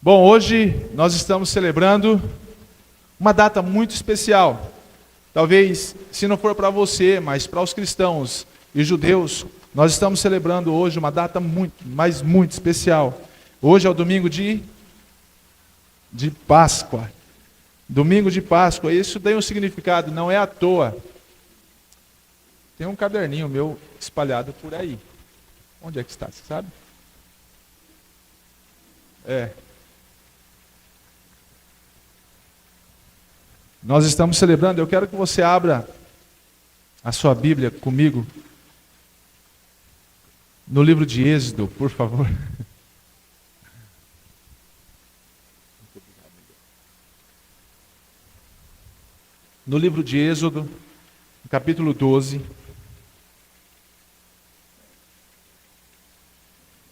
Bom, hoje nós estamos celebrando uma data muito especial. Talvez, se não for para você, mas para os cristãos e judeus, nós estamos celebrando hoje uma data muito especial. Hoje é o domingo de Páscoa. Domingo de Páscoa, isso tem um significado, não é à toa. Tem um caderninho meu espalhado por aí. Onde é que está, você sabe? Nós estamos celebrando, eu quero que você abra a sua Bíblia comigo no livro de Êxodo, por favor. No livro de Êxodo, no capítulo 12.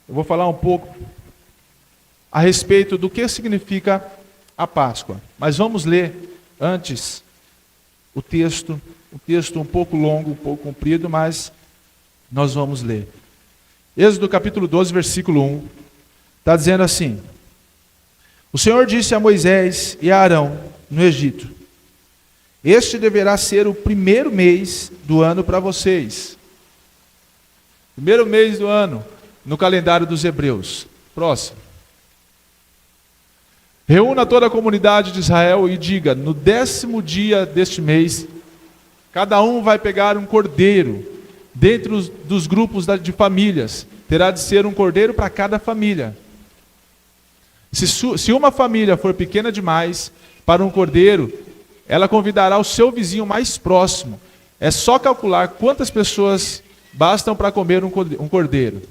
Eu vou falar um pouco a respeito do que significa a Páscoa. Mas vamos ler antes o texto um pouco longo, um pouco comprido, mas nós vamos ler. Êxodo capítulo 12, versículo 1, está dizendo assim: O Senhor disse a Moisés e a Arão no Egito: Este deverá ser o primeiro mês do ano para vocês. Primeiro mês do ano, no calendário dos hebreus. Próximo. Reúna toda a comunidade de Israel e diga: no 10º dia deste mês, cada um vai pegar um cordeiro, dentro dos grupos de famílias. Terá de ser um cordeiro para cada família. Se uma família for pequena demais para um cordeiro, ela convidará o seu vizinho mais próximo. É só calcular quantas pessoas bastam para comer um cordeiro.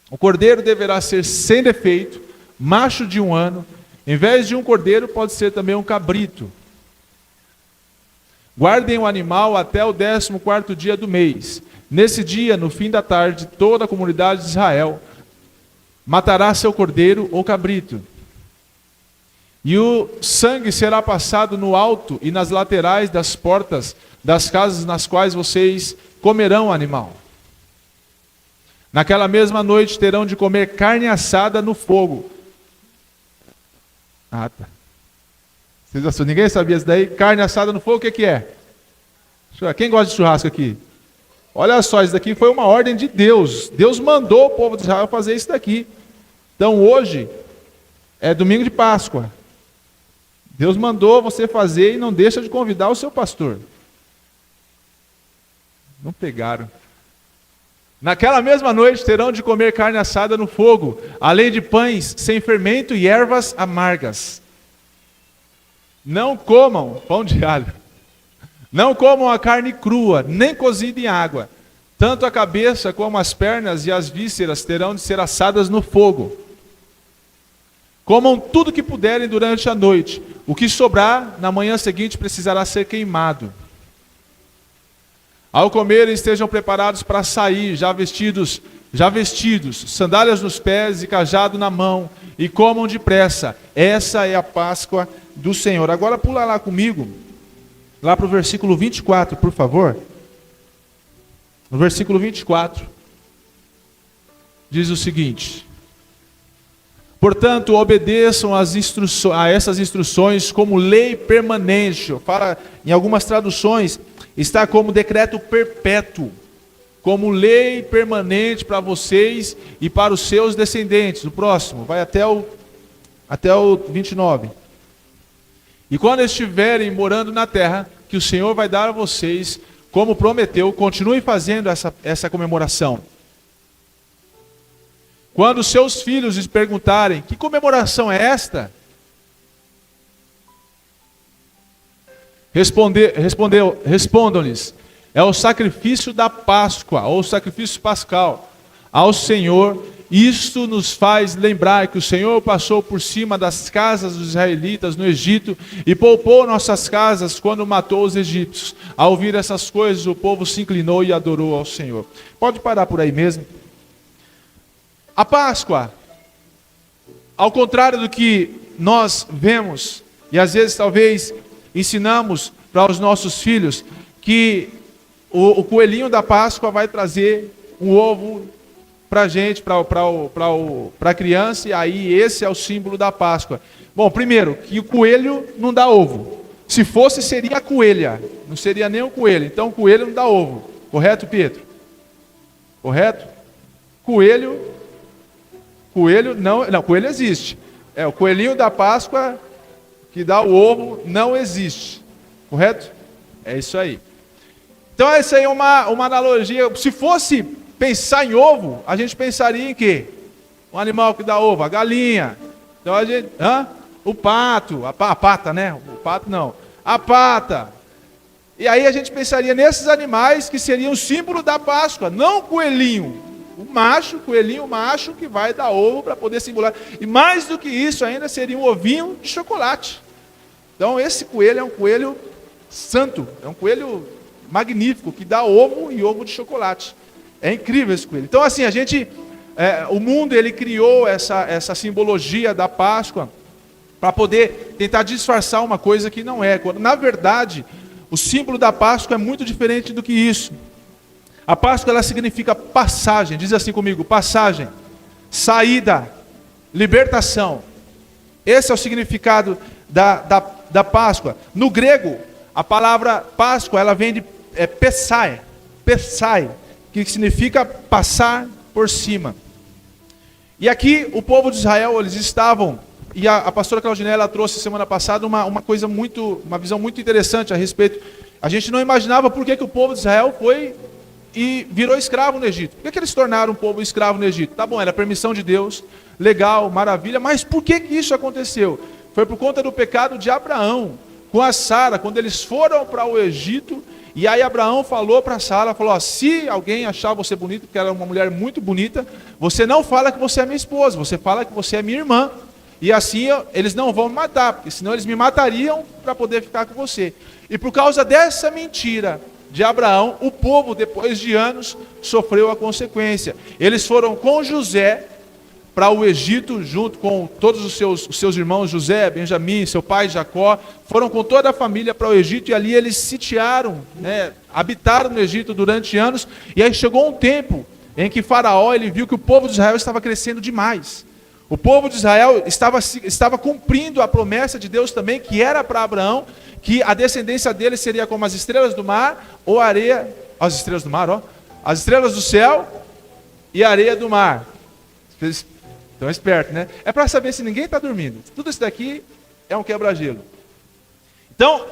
O cordeiro deverá ser sem defeito, macho de 1 ano. Em vez de um cordeiro, pode ser também um cabrito. Guardem o animal até o 14º dia do mês. Nesse dia, no fim da tarde, toda a comunidade de Israel matará seu cordeiro ou cabrito. E o sangue será passado no alto e nas laterais das portas das casas nas quais vocês comerão o animal. Naquela mesma noite terão de comer carne assada no fogo. Ah, tá. Ninguém sabia isso daí? Carne assada no fogo, o que é? Quem gosta de churrasco aqui? Olha só, isso daqui foi uma ordem de Deus. Deus mandou o povo de Israel fazer isso daqui. Então hoje é domingo de Páscoa. Deus mandou você fazer e não deixa de convidar o seu pastor. Não pegaram. Naquela mesma noite terão de comer carne assada no fogo, além de pães sem fermento e ervas amargas. Não comam pão de alho. Não comam a carne crua, nem cozida em água. Tanto a cabeça como as pernas e as vísceras terão de ser assadas no fogo. Comam tudo que puderem durante a noite. O que sobrar, na manhã seguinte, precisará ser queimado. Ao comerem, estejam preparados para sair, já vestidos, sandálias nos pés e cajado na mão, e comam depressa. Essa é a Páscoa do Senhor. Agora pula lá comigo, lá para o versículo 24, por favor. No versículo 24, diz o seguinte: Portanto, obedeçam a essas instruções como lei permanente. Fala, em algumas traduções, está como decreto perpétuo, como lei permanente para vocês e para os seus descendentes. O próximo, vai até o 29. E quando estiverem morando na terra, que o Senhor vai dar a vocês, como prometeu, continuem fazendo essa comemoração. Quando seus filhos lhes perguntarem: que comemoração é esta? Respondam-lhes: é o sacrifício da Páscoa, ou sacrifício pascal, ao Senhor. Isto nos faz lembrar que o Senhor passou por cima das casas dos israelitas no Egito e poupou nossas casas quando matou os egípcios. Ao ouvir essas coisas, o povo se inclinou e adorou ao Senhor. Pode parar por aí mesmo. A Páscoa, ao contrário do que nós vemos, e às vezes talvez ensinamos para os nossos filhos, que o coelhinho da Páscoa vai trazer um ovo para a gente, para a criança, e aí esse é o símbolo da Páscoa. Bom, primeiro, que o coelho não dá ovo. Se fosse, seria a coelha, não seria nem o coelho. Então, o coelho não dá ovo. Correto, Pedro? Correto? Coelho não, coelho existe. O coelhinho da Páscoa que dá o ovo não existe. Correto? É isso aí. Então, essa aí é uma analogia. Se fosse pensar em ovo, a gente pensaria em quê? Um animal que dá ovo, a galinha. Então a gente, o pato, a pata, né? O pato não. A pata. E aí a gente pensaria nesses animais que seriam o símbolo da Páscoa, não o coelhinho. O macho, coelhinho macho que vai dar ovo para poder simbolar. E mais do que isso ainda seria um ovinho de chocolate. Então esse coelho é um coelho santo, é um coelho magnífico que dá ovo e ovo de chocolate. É incrível esse coelho. Então assim, o mundo ele criou essa simbologia da Páscoa para poder tentar disfarçar uma coisa que não é. Quando, na verdade, o símbolo da Páscoa é muito diferente do que isso. A Páscoa ela significa passagem, diz assim comigo, passagem, saída, libertação. Esse é o significado da Páscoa. No grego, a palavra Páscoa ela vem de Pessai, que significa passar por cima. E aqui o povo de Israel, eles estavam, e a pastora Claudinella trouxe semana passada uma visão muito interessante a respeito. A gente não imaginava por que o povo de Israel foi e virou escravo no Egito. Por que eles se tornaram um povo escravo no Egito? Tá bom, era permissão de Deus, legal, maravilha, mas por que isso aconteceu? Foi por conta do pecado de Abraão com a Sara, quando eles foram para o Egito. E aí Abraão falou para Sara, se alguém achar você bonita, porque ela é uma mulher muito bonita, você não fala que você é minha esposa, você fala que você é minha irmã. E assim eles não vão me matar, porque senão eles me matariam para poder ficar com você. E por causa dessa mentira de Abraão, o povo, depois de anos, sofreu a consequência. Eles foram com José para o Egito, junto com todos os seus irmãos, José, Benjamim, seu pai Jacó, foram com toda a família para o Egito, e ali eles sitiaram, habitaram no Egito durante anos, e aí chegou um tempo em que Faraó ele viu que o povo de Israel estava crescendo demais. O povo de Israel estava cumprindo a promessa de Deus também, que era para Abraão, que a descendência dele seria como as estrelas do mar, ou areia, as estrelas do mar, as estrelas do céu e a areia do mar. Então é esperto, né? É para saber se ninguém está dormindo. Tudo isso daqui é um quebra-gelo. Então,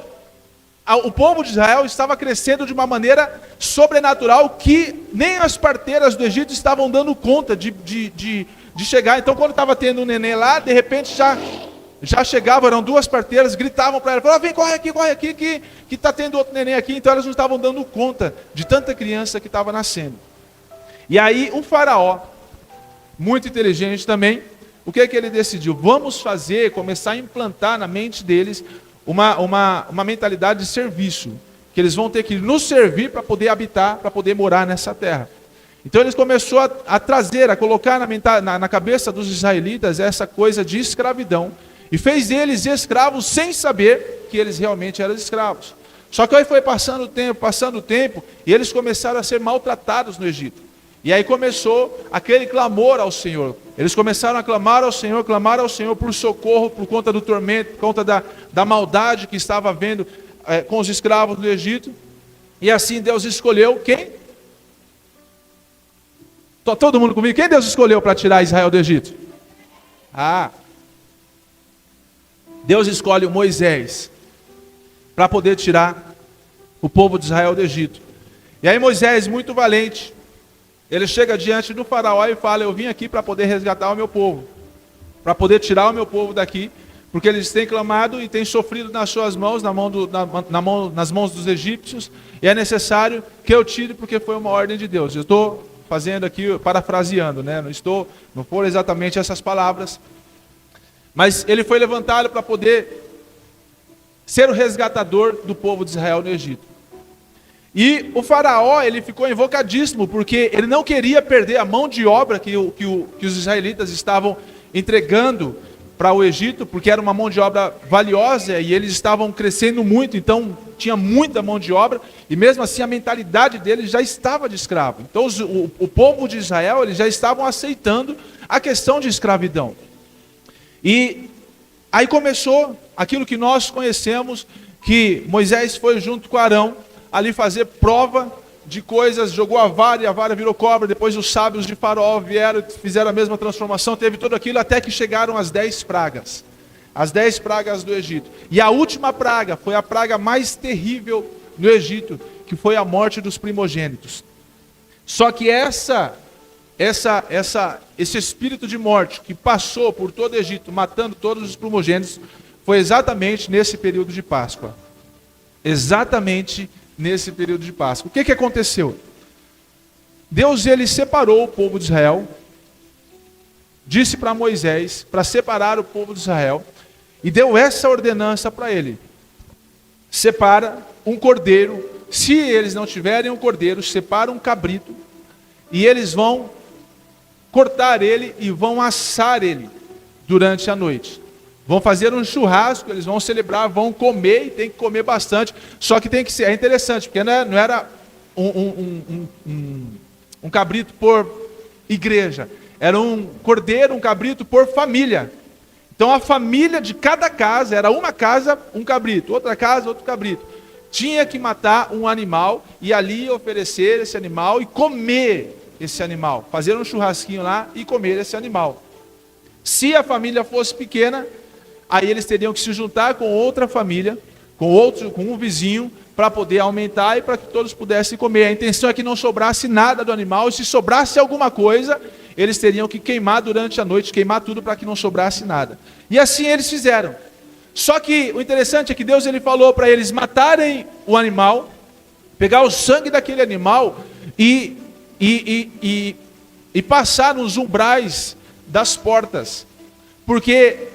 o povo de Israel estava crescendo de uma maneira sobrenatural que nem as parteiras do Egito estavam dando conta de chegar. Então, quando estava tendo um neném lá, de repente já chegavam, eram duas parteiras, gritavam para ela, falavam, vem, corre aqui, que está tendo outro neném aqui. Então, elas não estavam dando conta de tanta criança que estava nascendo. E aí, o faraó, muito inteligente também, o que ele decidiu? Vamos começar a implantar na mente deles uma mentalidade de serviço, que eles vão ter que nos servir para poder habitar, para poder morar nessa terra. Então eles começaram a colocar na cabeça dos israelitas essa coisa de escravidão, e fez eles escravos sem saber que eles realmente eram escravos. Só que aí foi passando o tempo, e eles começaram a ser maltratados no Egito. E aí começou aquele clamor ao Senhor. Eles começaram a clamar ao Senhor por socorro, por conta do tormento, por conta da maldade que estava havendo com os escravos do Egito. E assim Deus escolheu quem? Todo mundo comigo? Quem Deus escolheu para tirar Israel do Egito? Deus escolhe o Moisés para poder tirar o povo de Israel do Egito. E aí Moisés, muito valente, ele chega diante do faraó e fala, eu vim aqui para poder resgatar o meu povo, para poder tirar o meu povo daqui, porque eles têm clamado e têm sofrido nas suas mãos, nas mãos dos egípcios, e é necessário que eu tire, porque foi uma ordem de Deus. Eu estou fazendo aqui, parafraseando, né? Não foram exatamente essas palavras, mas ele foi levantado para poder ser o resgatador do povo de Israel no Egito. E o faraó, ele ficou invocadíssimo, porque ele não queria perder a mão de obra que os israelitas estavam entregando para o Egito, porque era uma mão de obra valiosa, e eles estavam crescendo muito, então tinha muita mão de obra, e mesmo assim a mentalidade deles já estava de escravo. Então o povo de Israel, eles já estavam aceitando a questão de escravidão. E aí começou aquilo que nós conhecemos, que Moisés foi junto com Arão, ali fazer prova de coisas, jogou a vara e a vara virou cobra, depois os sábios de Faraó vieram, fizeram a mesma transformação, teve tudo aquilo, até que chegaram as 10 pragas. As 10 pragas do Egito. E a última praga foi a praga mais terrível no Egito, que foi a morte dos primogênitos. Só que esse espírito de morte que passou por todo o Egito, matando todos os primogênitos, foi exatamente nesse período de Páscoa. Exatamente nesse período de Páscoa. O que aconteceu? Deus, ele separou o povo de Israel, disse para Moisés, para separar o povo de Israel, e deu essa ordenança para ele: separa um cordeiro, se eles não tiverem um cordeiro, separa um cabrito, e eles vão cortar ele e vão assar ele durante a noite. Vão fazer um churrasco, eles vão celebrar, vão comer, e tem que comer bastante, só que tem que ser, é interessante, porque não era um cabrito por igreja, era um cordeiro, um cabrito por família. Então a família de cada casa, era uma casa, um cabrito, outra casa, outro cabrito. Tinha que matar um animal e ali oferecer esse animal e comer esse animal. Fazer um churrasquinho lá e comer esse animal. Se a família fosse pequena, aí eles teriam que se juntar com outra família, com um vizinho, para poder aumentar e para que todos pudessem comer. A intenção é que não sobrasse nada do animal, e se sobrasse alguma coisa, eles teriam que queimar durante a noite, queimar tudo para que não sobrasse nada. E assim eles fizeram. Só que o interessante é que Deus, ele falou para eles matarem o animal, pegar o sangue daquele animal e passar nos umbrais das portas. Porque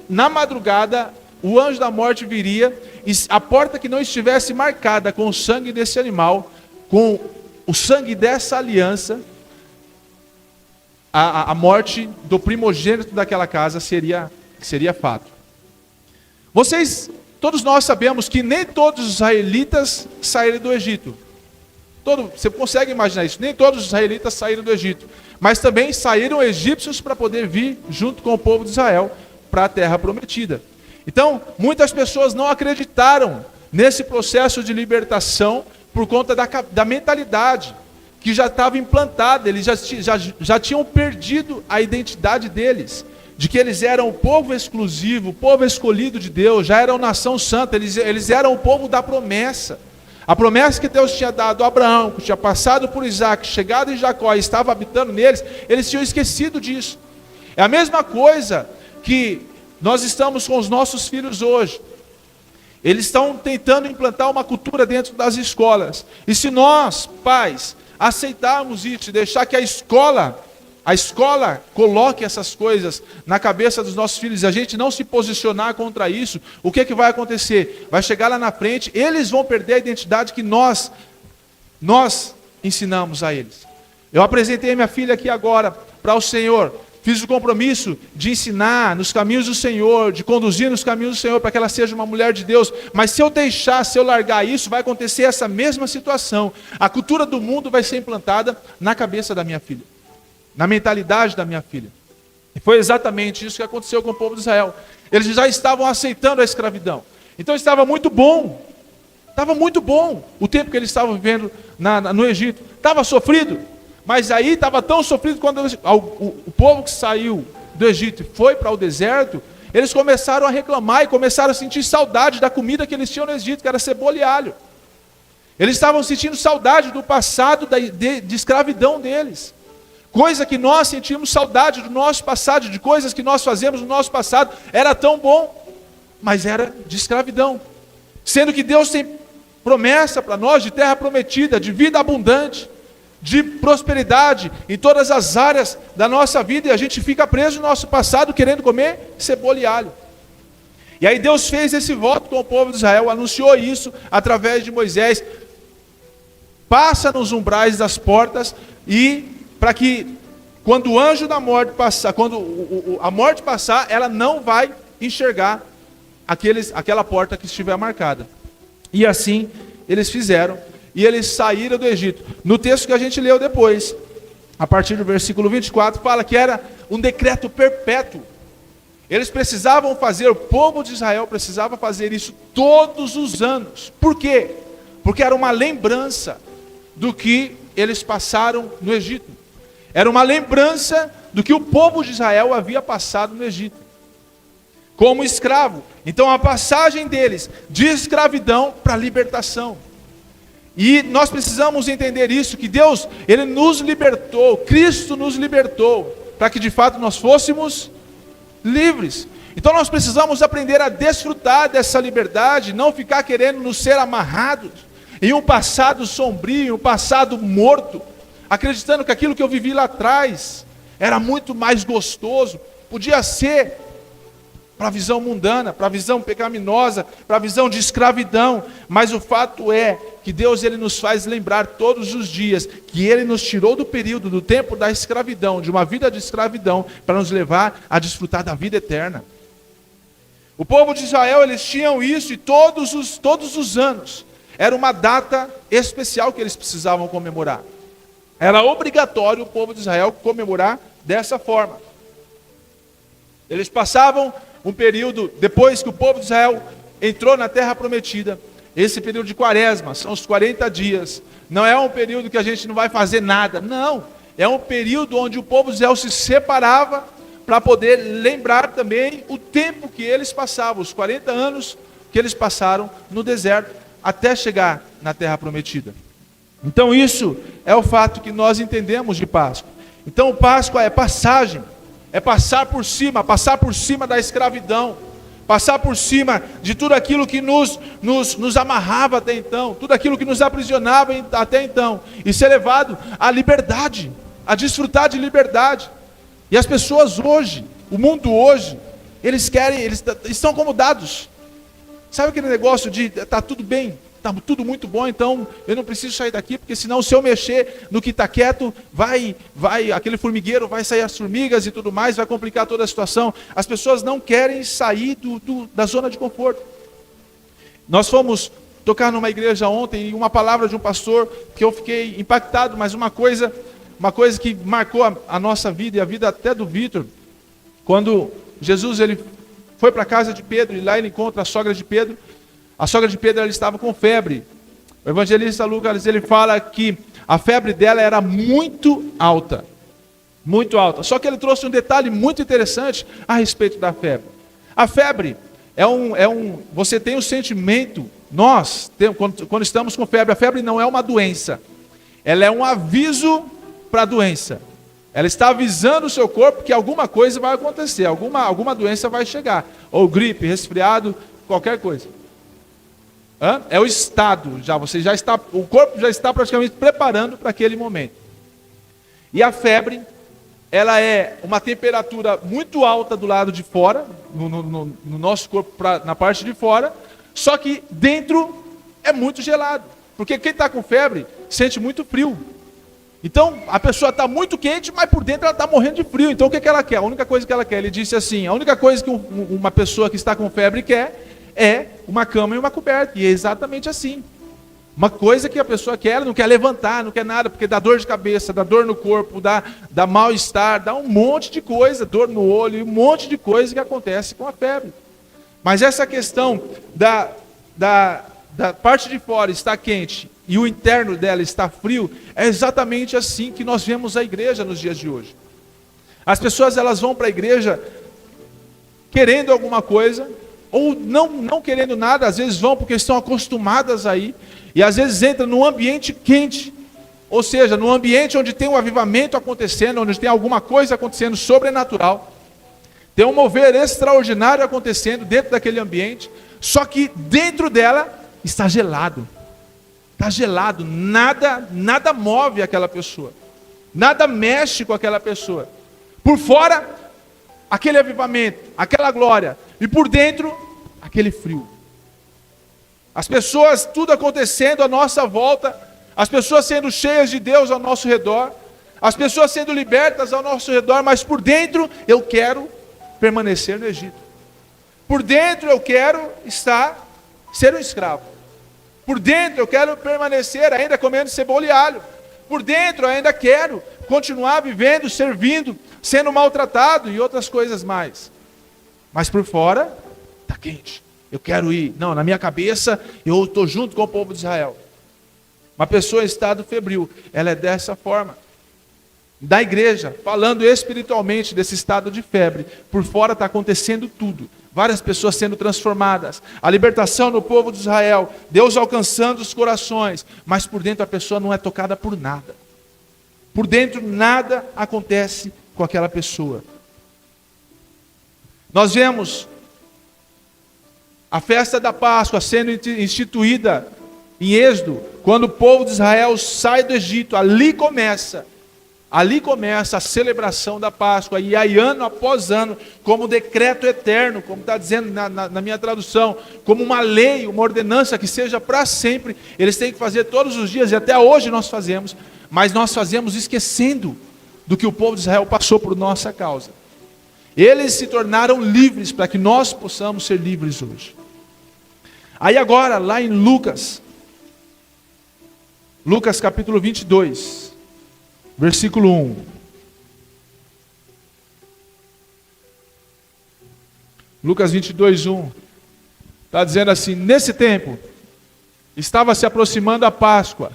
na madrugada o anjo da morte viria, e a porta que não estivesse marcada com o sangue desse animal, com o sangue dessa aliança, a morte do primogênito daquela casa seria fato. Todos nós sabemos que nem todos os israelitas saíram do Egito. Você consegue imaginar isso? Nem todos os israelitas saíram do Egito. Mas também saíram egípcios para poder vir junto com o povo de Israel para a terra prometida. Então, muitas pessoas não acreditaram nesse processo de libertação por conta da mentalidade que já estava implantada. Eles já tinham perdido a identidade deles, de que eles eram o povo exclusivo, o povo escolhido de Deus, já eram nação santa, eles eram o povo da promessa. A promessa que Deus tinha dado a Abraão, que tinha passado por Isaac, chegado em Jacó e estava habitando neles, eles tinham esquecido disso. É a mesma coisa que nós estamos com os nossos filhos hoje. Eles estão tentando implantar uma cultura dentro das escolas. E se nós, pais, aceitarmos isso e deixar que a escola coloque essas coisas na cabeça dos nossos filhos, e a gente não se posicionar contra isso, o que vai acontecer? Vai chegar lá na frente, eles vão perder a identidade que nós ensinamos a eles. Eu apresentei minha filha aqui agora para o Senhor, fiz o compromisso de ensinar nos caminhos do Senhor, de conduzir nos caminhos do Senhor, para que ela seja uma mulher de Deus. Mas se eu largar isso, vai acontecer essa mesma situação. A cultura do mundo vai ser implantada na cabeça da minha filha, na mentalidade da minha filha. E foi exatamente isso que aconteceu com o povo de Israel. Eles já estavam aceitando a escravidão. Então estava muito bom. Estava muito bom o tempo que eles estavam vivendo no Egito. Estava sofrido. Mas aí estava tão sofrido quando o povo que saiu do Egito e foi para o deserto, eles começaram a reclamar e começaram a sentir saudade da comida que eles tinham no Egito, que era cebola e alho. Eles estavam sentindo saudade do passado de escravidão deles. Coisa que nós sentimos saudade do nosso passado, de coisas que nós fazemos no nosso passado, era tão bom, mas era de escravidão. Sendo que Deus tem promessa para nós de terra prometida, de vida abundante, de prosperidade em todas as áreas da nossa vida, e a gente fica preso no nosso passado querendo comer cebola e alho. E aí Deus fez esse voto com o povo de Israel, anunciou isso através de Moisés: passa nos umbrais das portas, e para que quando o anjo da morte passar, quando a morte passar, ela não vai enxergar aquela porta que estiver marcada. E assim eles fizeram, e eles saíram do Egito. No texto que a gente leu depois, a partir do versículo 24, fala que era um decreto perpétuo. Eles precisavam fazer, o povo de Israel precisava fazer isso todos os anos. Por quê? Porque era uma lembrança do que eles passaram no Egito. Era uma lembrança do que o povo de Israel havia passado no Egito, como escravo. Então a passagem deles de escravidão para libertação. E nós precisamos entender isso, que Deus, Ele nos libertou, Cristo nos libertou, para que de fato nós fôssemos livres. Então nós precisamos aprender a desfrutar dessa liberdade, não ficar querendo nos ser amarrados em um passado sombrio, em um passado morto, acreditando que aquilo que eu vivi lá atrás era muito mais gostoso, podia ser para a visão mundana, para a visão pecaminosa, para a visão de escravidão, mas o fato é que Deus, Ele nos faz lembrar todos os dias que Ele nos tirou do período, do tempo da escravidão, de uma vida de escravidão, para nos levar a desfrutar da vida eterna. O povo de Israel, eles tinham isso, e todos os anos, era uma data especial que eles precisavam comemorar. Era obrigatório o povo de Israel comemorar dessa forma. Eles passavam um período, depois que o povo de Israel entrou na terra prometida, esse período de quaresma, são os 40 dias, não é um período que a gente não vai fazer nada, não, é um período onde o povo de Israel se separava, para poder lembrar também o tempo que eles passavam, os 40 anos que eles passaram no deserto, até chegar na terra prometida. Então isso é o fato que nós entendemos de Páscoa. Então Páscoa é passagem, é passar por cima da escravidão, passar por cima de tudo aquilo que nos amarrava até então, tudo aquilo que nos aprisionava até então, e ser levado à liberdade, a desfrutar de liberdade. E as pessoas hoje, o mundo hoje, eles estão acomodados. Sabe aquele negócio de está tudo bem, está tudo muito bom, então eu não preciso sair daqui, porque senão se eu mexer no que está quieto, aquele formigueiro vai sair as formigas e tudo mais, vai complicar toda a situação. As pessoas não querem sair da zona de conforto. Nós fomos tocar numa igreja ontem, e uma palavra de um pastor que eu fiquei impactado, mas uma coisa que marcou a nossa vida e a vida até do Vitor, quando Jesus ele foi para a casa de Pedro, e lá ele encontra a sogra de Pedro. A sogra de Pedro, ela estava com febre. O evangelista Lucas, ele fala que a febre dela era muito alta. Muito alta. Só que ele trouxe um detalhe muito interessante a respeito da febre. A febre você tem o sentimento, quando estamos com febre, a febre não é uma doença. Ela é um aviso para a doença. Ela está avisando o seu corpo que alguma coisa vai acontecer, alguma doença vai chegar. Ou gripe, resfriado, qualquer coisa. É o estado, o corpo já está praticamente preparando para aquele momento. E a febre, ela é uma temperatura muito alta do lado de fora, no nosso corpo, na parte de fora, só que dentro é muito gelado. Porque quem está com febre sente muito frio. Então, a pessoa está muito quente, mas por dentro ela está morrendo de frio. Então, o que ela quer? A única coisa que ela quer, ele disse assim, a única coisa que uma pessoa que está com febre quer é uma cama e uma coberta. E é exatamente assim. Uma coisa que a pessoa quer, ela não quer levantar, não quer nada, porque dá dor de cabeça, dá dor no corpo, dá mal-estar, dá um monte de coisa, dor no olho, um monte de coisa que acontece com a febre. Mas essa questão da parte de fora está quente e o interno dela está frio, é exatamente assim que nós vemos a igreja nos dias de hoje. As pessoas, elas vão para a igreja querendo alguma coisa, ou não querendo nada, às vezes vão porque estão acostumadas a ir, e às vezes entram num ambiente quente, ou seja, num ambiente onde tem um avivamento acontecendo, onde tem alguma coisa acontecendo sobrenatural, tem um mover extraordinário acontecendo dentro daquele ambiente, só que dentro dela está gelado. Está gelado, nada move aquela pessoa, nada mexe com aquela pessoa. Por fora, aquele avivamento, aquela glória, e por dentro, aquele frio. As pessoas, tudo acontecendo à nossa volta, as pessoas sendo cheias de Deus ao nosso redor, as pessoas sendo libertas ao nosso redor, mas por dentro eu quero permanecer no Egito. Por dentro eu quero ser um escravo. Por dentro eu quero permanecer ainda comendo cebola e alho. Por dentro eu ainda quero continuar vivendo, servindo, sendo maltratado e outras coisas mais. Mas por fora, está quente. Eu quero ir. Não, na minha cabeça, eu estou junto com o povo de Israel. Uma pessoa em estado febril, ela é dessa forma. Da igreja, falando espiritualmente desse estado de febre, por fora está acontecendo tudo. Várias pessoas sendo transformadas, a libertação no povo de Israel, Deus alcançando os corações, mas por dentro a pessoa não é tocada por nada. Por dentro nada acontece com aquela pessoa. Nós vemos a festa da Páscoa sendo instituída em Êxodo, quando o povo de Israel sai do Egito, ali começa a celebração da Páscoa, e aí ano após ano, como decreto eterno, como está dizendo na minha tradução, como uma lei, uma ordenança que seja para sempre, eles têm que fazer todos os dias, e até hoje nós fazemos, mas nós fazemos esquecendo do que o povo de Israel passou por nossa causa. Eles se tornaram livres para que nós possamos ser livres hoje. Aí agora, lá em Lucas capítulo 22, versículo 1. Lucas 22, 1. Está dizendo assim: nesse tempo, estava se aproximando a Páscoa,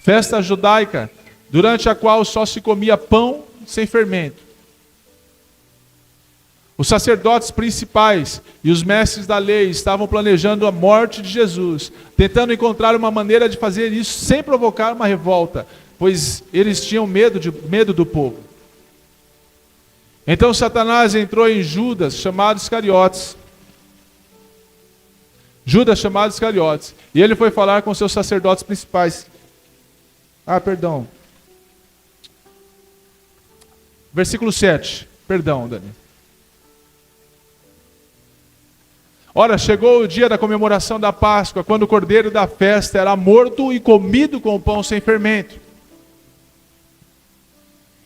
festa judaica, durante a qual só se comia pão sem fermento. Os sacerdotes principais e os mestres da lei estavam planejando a morte de Jesus, tentando encontrar uma maneira de fazer isso sem provocar uma revolta, pois eles tinham medo do povo. Então Satanás entrou em Judas, chamado Iscariotes, e ele foi falar com seus sacerdotes principais. Versículo 7. Perdão, Dani. Ora, chegou o dia da comemoração da Páscoa, quando o cordeiro da festa era morto e comido com o pão sem fermento.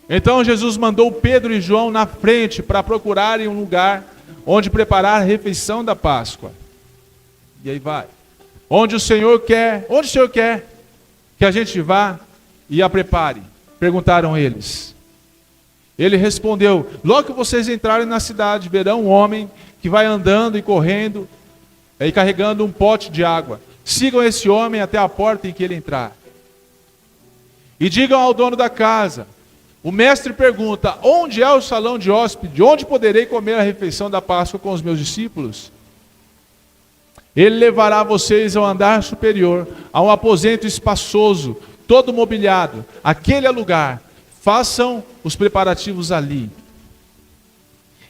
Então Jesus mandou Pedro e João na frente para procurarem um lugar onde preparar a refeição da Páscoa. E aí vai. Onde o Senhor quer que a gente vá e a prepare? Perguntaram eles. Ele respondeu: logo que vocês entrarem na cidade, verão um homem que vai andando e correndo e carregando um pote de água. Sigam esse homem até a porta em que ele entrar. E digam ao dono da casa: o mestre pergunta, onde é o salão de hóspede? Onde poderei comer a refeição da Páscoa com os meus discípulos? Ele levará vocês ao andar superior, a um aposento espaçoso, todo mobiliado. Aquele é o lugar. Façam os preparativos ali.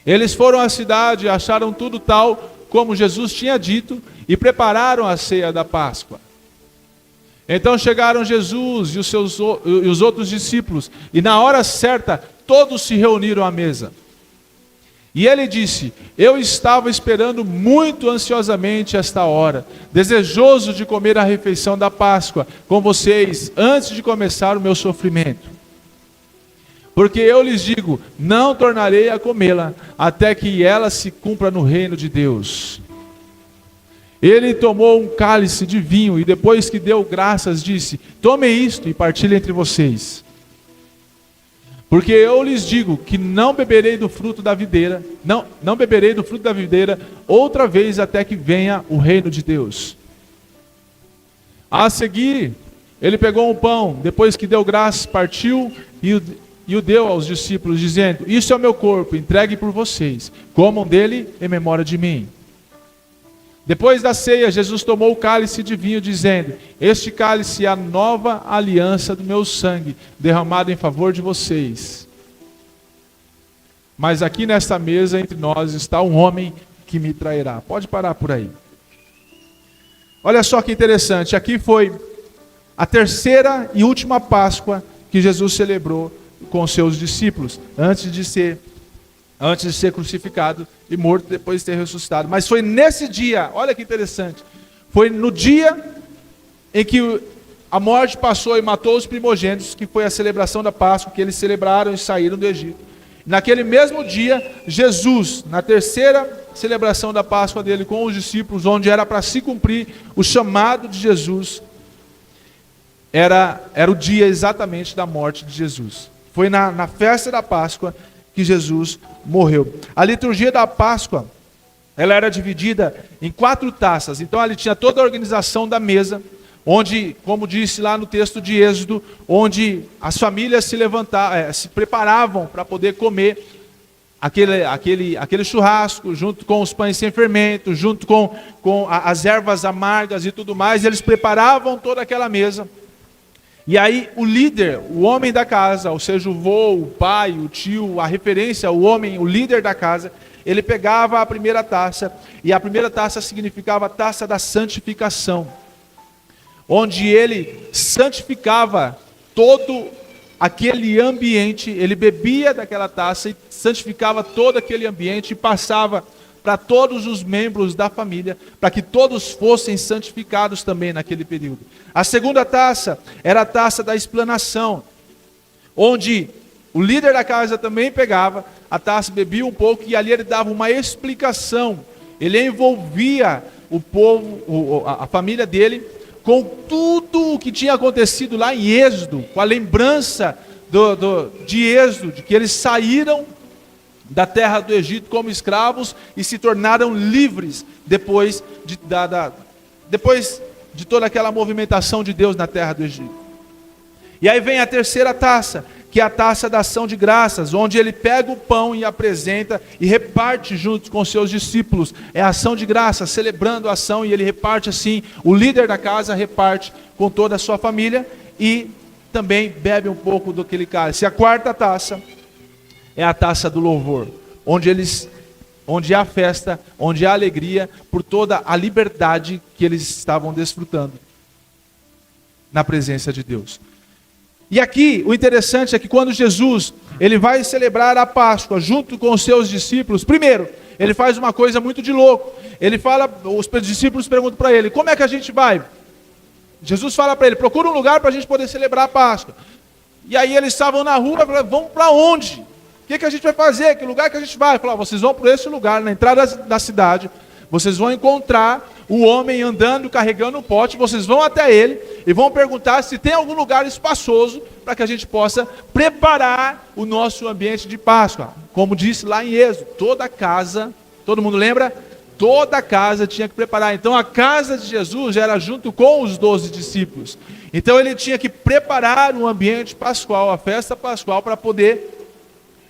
Eles foram à cidade, acharam tudo tal como Jesus tinha dito e prepararam a ceia da Páscoa. Então chegaram Jesus e os outros discípulos, e na hora certa todos se reuniram à mesa. E ele disse: eu estava esperando muito ansiosamente esta hora, desejoso de comer a refeição da Páscoa com vocês antes de começar o meu sofrimento. Porque eu lhes digo, não tornarei a comê-la, até que ela se cumpra no reino de Deus. Ele tomou um cálice de vinho, e depois que deu graças, disse: tomem isto e partilhem entre vocês. Porque eu lhes digo que não beberei do fruto da videira, não beberei do fruto da videira outra vez, até que venha o reino de Deus. A seguir, ele pegou um pão, depois que deu graças, partiu e o deu aos discípulos, dizendo: isso é o meu corpo, entregue por vocês, comam dele em memória de mim. Depois da ceia, Jesus tomou o cálice de vinho, dizendo: este cálice é a nova aliança do meu sangue, derramado em favor de vocês. Mas aqui nesta mesa entre nós está um homem que me trairá. Pode parar por aí. Olha só que interessante, aqui foi a terceira e última Páscoa que Jesus celebrou com seus discípulos, antes de ser crucificado e morto, depois de ter ressuscitado. Mas foi nesse dia, olha que interessante, foi no dia em que a morte passou e matou os primogênitos, que foi a celebração da Páscoa, que eles celebraram e saíram do Egito. Naquele mesmo dia, Jesus, na terceira celebração da Páscoa dele com os discípulos, onde era para se cumprir o chamado de Jesus, era o dia exatamente da morte de Jesus. Foi na festa da Páscoa que Jesus morreu. A liturgia da Páscoa, ela era dividida em 4 taças. Então ele tinha toda a organização da mesa, onde, como disse lá no texto de Êxodo, onde as famílias se preparavam para poder comer aquele churrasco, junto com os pães sem fermento, junto com as ervas amargas e tudo mais. Eles preparavam toda aquela mesa. E aí o líder, o homem da casa, ou seja, o vô, o pai, o tio, a referência, o homem, o líder da casa, ele pegava a primeira taça, e a primeira taça significava a taça da santificação, onde ele santificava todo aquele ambiente. Ele bebia daquela taça e santificava todo aquele ambiente e passava para todos os membros da família, para que todos fossem santificados também naquele período. A segunda taça era a taça da explanação, onde o líder da casa também pegava a taça, bebia um pouco e ali ele dava uma explicação. Ele envolvia o povo, a família dele, com tudo o que tinha acontecido lá em Êxodo, com a lembrança de Êxodo, de que eles saíram da terra do Egito como escravos e se tornaram livres depois de toda aquela movimentação de Deus na terra do Egito. E aí vem a terceira taça, que é a taça da ação de graças, onde ele pega o pão e apresenta e reparte junto com seus discípulos. É a ação de graças, celebrando a ação, e ele reparte assim, o líder da casa reparte com toda a sua família e também bebe um pouco daquele cálice. A quarta taça é a taça do louvor, onde há festa, onde há alegria por toda a liberdade que eles estavam desfrutando na presença de Deus. E aqui o interessante é que quando Jesus ele vai celebrar a Páscoa junto com os seus discípulos, primeiro ele faz uma coisa muito de louco. Ele fala, os discípulos perguntam para ele: como é que a gente vai? Jesus fala para ele: procura um lugar para a gente poder celebrar a Páscoa. E aí eles estavam na rua, falaram: vamos para onde? O que a gente vai fazer? Que lugar que a gente vai? Ele falou: vocês vão para esse lugar, na entrada da cidade, vocês vão encontrar o homem andando, carregando um pote, vocês vão até ele e vão perguntar se tem algum lugar espaçoso para que a gente possa preparar o nosso ambiente de Páscoa. Como disse lá em Êxodo, toda casa, todo mundo lembra? Toda casa tinha que preparar. Então a casa de Jesus era junto com os 12 discípulos. Então ele tinha que preparar um ambiente pascual, a festa pascual, para poder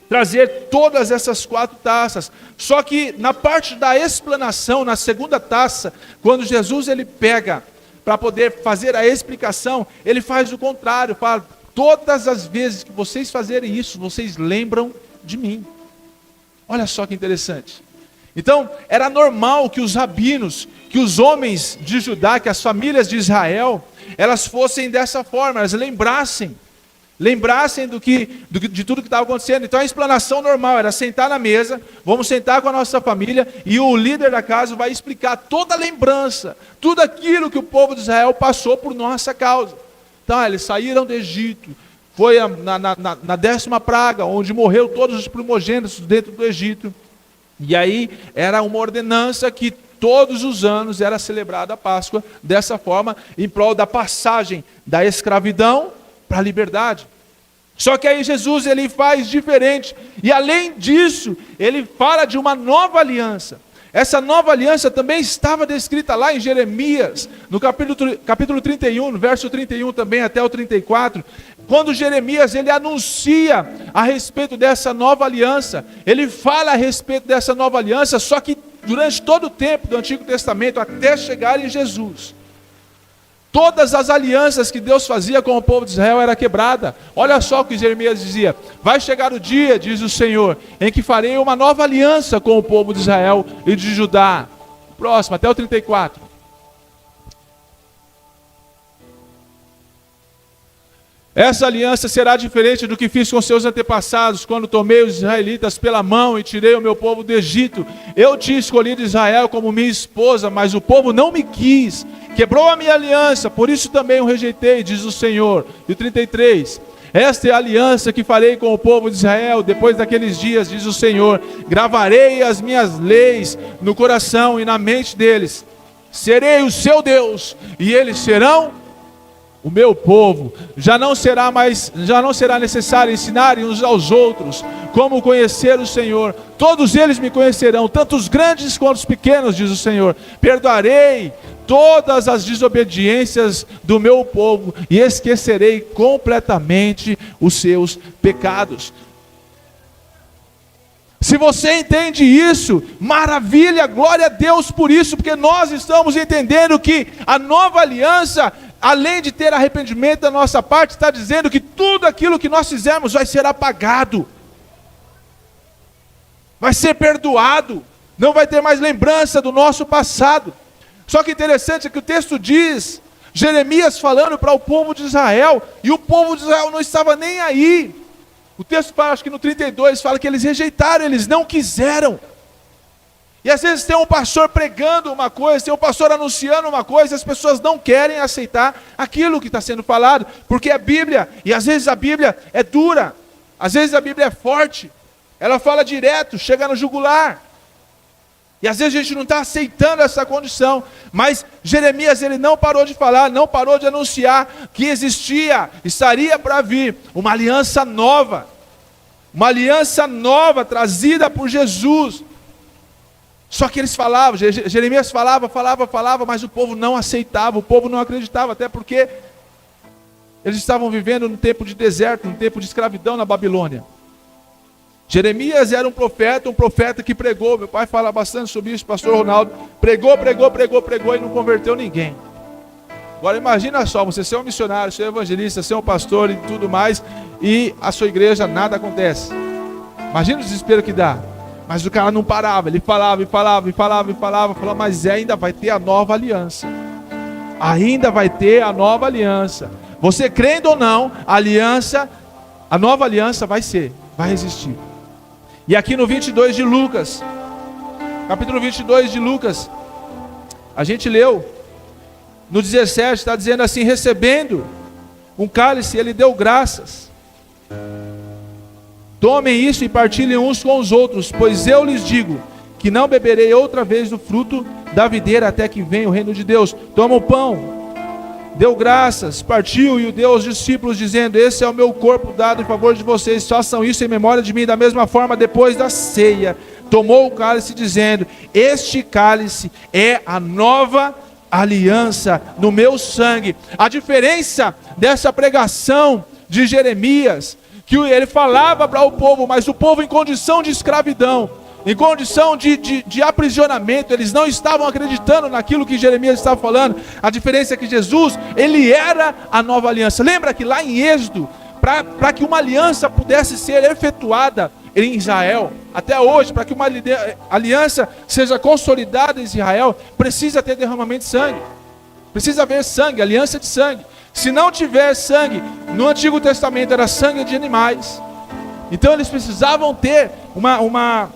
trazer todas essas 4 taças. Só que na parte da explanação, na segunda taça, quando Jesus ele pega para poder fazer a explicação, ele faz o contrário, fala: todas as vezes que vocês fazerem isso, vocês lembram de mim. Olha só que interessante. Então, era normal que os rabinos, que os homens de Judá, que as famílias de Israel, elas fossem dessa forma, elas lembrassem de tudo que estava acontecendo. Então a explanação normal era sentar na mesa, vamos sentar com a nossa família, e o líder da casa vai explicar toda a lembrança, tudo aquilo que o povo de Israel passou por nossa causa. Então eles saíram do Egito, foi na 10ª praga, onde morreu todos os primogênitos dentro do Egito, e aí era uma ordenança que todos os anos era celebrada a Páscoa dessa forma, em prol da passagem da escravidão para a liberdade. Só que aí Jesus ele faz diferente, e além disso, ele fala de uma nova aliança. Essa nova aliança também estava descrita lá em Jeremias, no capítulo 31, no verso 31 também até o 34, quando Jeremias ele anuncia a respeito dessa nova aliança, ele fala a respeito dessa nova aliança, só que durante todo o tempo do Antigo Testamento, até chegar em Jesus, todas as alianças que Deus fazia com o povo de Israel era quebrada. Olha só o que Jeremias dizia: vai chegar o dia, diz o Senhor, em que farei uma nova aliança com o povo de Israel e de Judá. Próximo, até o 34. Essa aliança será diferente do que fiz com seus antepassados, quando tomei os israelitas pela mão e tirei o meu povo do Egito. Eu tinha escolhido Israel como minha esposa, mas o povo não me quis, quebrou a minha aliança, por isso também o rejeitei, diz o Senhor. E o 33, Esta é a aliança que farei com o povo de Israel depois daqueles dias, diz o Senhor. Gravarei as minhas leis no coração e na mente deles. Serei o seu Deus e eles serão o meu povo. Já não será necessário ensinar uns aos outros como conhecer o Senhor. Todos eles me conhecerão, tanto os grandes quanto os pequenos, diz o Senhor. Perdoarei todas as desobediências do meu povo e esquecerei completamente os seus pecados. Se você entende isso, maravilha, glória a Deus por isso, porque nós estamos entendendo que a nova aliança, além de ter arrependimento da nossa parte, está dizendo que tudo aquilo que nós fizermos vai ser apagado, vai ser perdoado, não vai ter mais lembrança do nosso passado. Só que interessante é que o texto diz, Jeremias falando para o povo de Israel, e o povo de Israel não estava nem aí. O texto fala, acho que no 32, fala que eles rejeitaram, eles não quiseram. E às vezes tem um pastor pregando uma coisa, tem um pastor anunciando uma coisa, e as pessoas não querem aceitar aquilo que está sendo falado, porque é Bíblia, e às vezes a Bíblia é dura, às vezes a Bíblia é forte, ela fala direto, chega no jugular. E às vezes a gente não está aceitando essa condição, mas Jeremias ele não parou de falar, não parou de anunciar que estaria para vir uma aliança nova trazida por Jesus. Só que eles falavam, Jeremias falava, mas o povo não aceitava, o povo não acreditava, até porque eles estavam vivendo num tempo de deserto, num tempo de escravidão na Babilônia. Jeremias era um profeta que pregou, meu pai fala bastante sobre isso, pastor Ronaldo, pregou e não converteu ninguém. Agora imagina só, você ser um missionário, ser um evangelista, ser um pastor e tudo mais, e a sua igreja nada acontece. Imagina o desespero que dá. Mas o cara não parava, ele falava, mas ainda vai ter a nova aliança. Ainda vai ter a nova aliança. Você crendo ou não, a nova aliança vai existir. E aqui no 22 de Lucas, capítulo 22 de Lucas, a gente leu, no 17 está dizendo assim, recebendo um cálice, ele deu graças. Tomem isso e partilhem uns com os outros, pois eu lhes digo, que não beberei outra vez do fruto da videira, até que venha o reino de Deus. Toma o pão, deu graças, partiu e o deu aos discípulos, dizendo, esse é o meu corpo dado em favor de vocês, façam isso em memória de mim. Da mesma forma, depois da ceia, tomou o cálice, dizendo, este cálice é a nova aliança no meu sangue. A diferença dessa pregação de Jeremias, que ele falava para o povo, mas o povo em condição de escravidão, em condição de aprisionamento, eles não estavam acreditando naquilo que Jeremias estava falando. A diferença é que Jesus, ele era a nova aliança. Lembra que lá em Êxodo, para que uma aliança pudesse ser efetuada em Israel, até hoje, para que uma aliança seja consolidada em Israel, precisa ter derramamento de sangue, precisa haver sangue, aliança de sangue. Se não tiver sangue, no Antigo Testamento era sangue de animais, então eles precisavam ter uma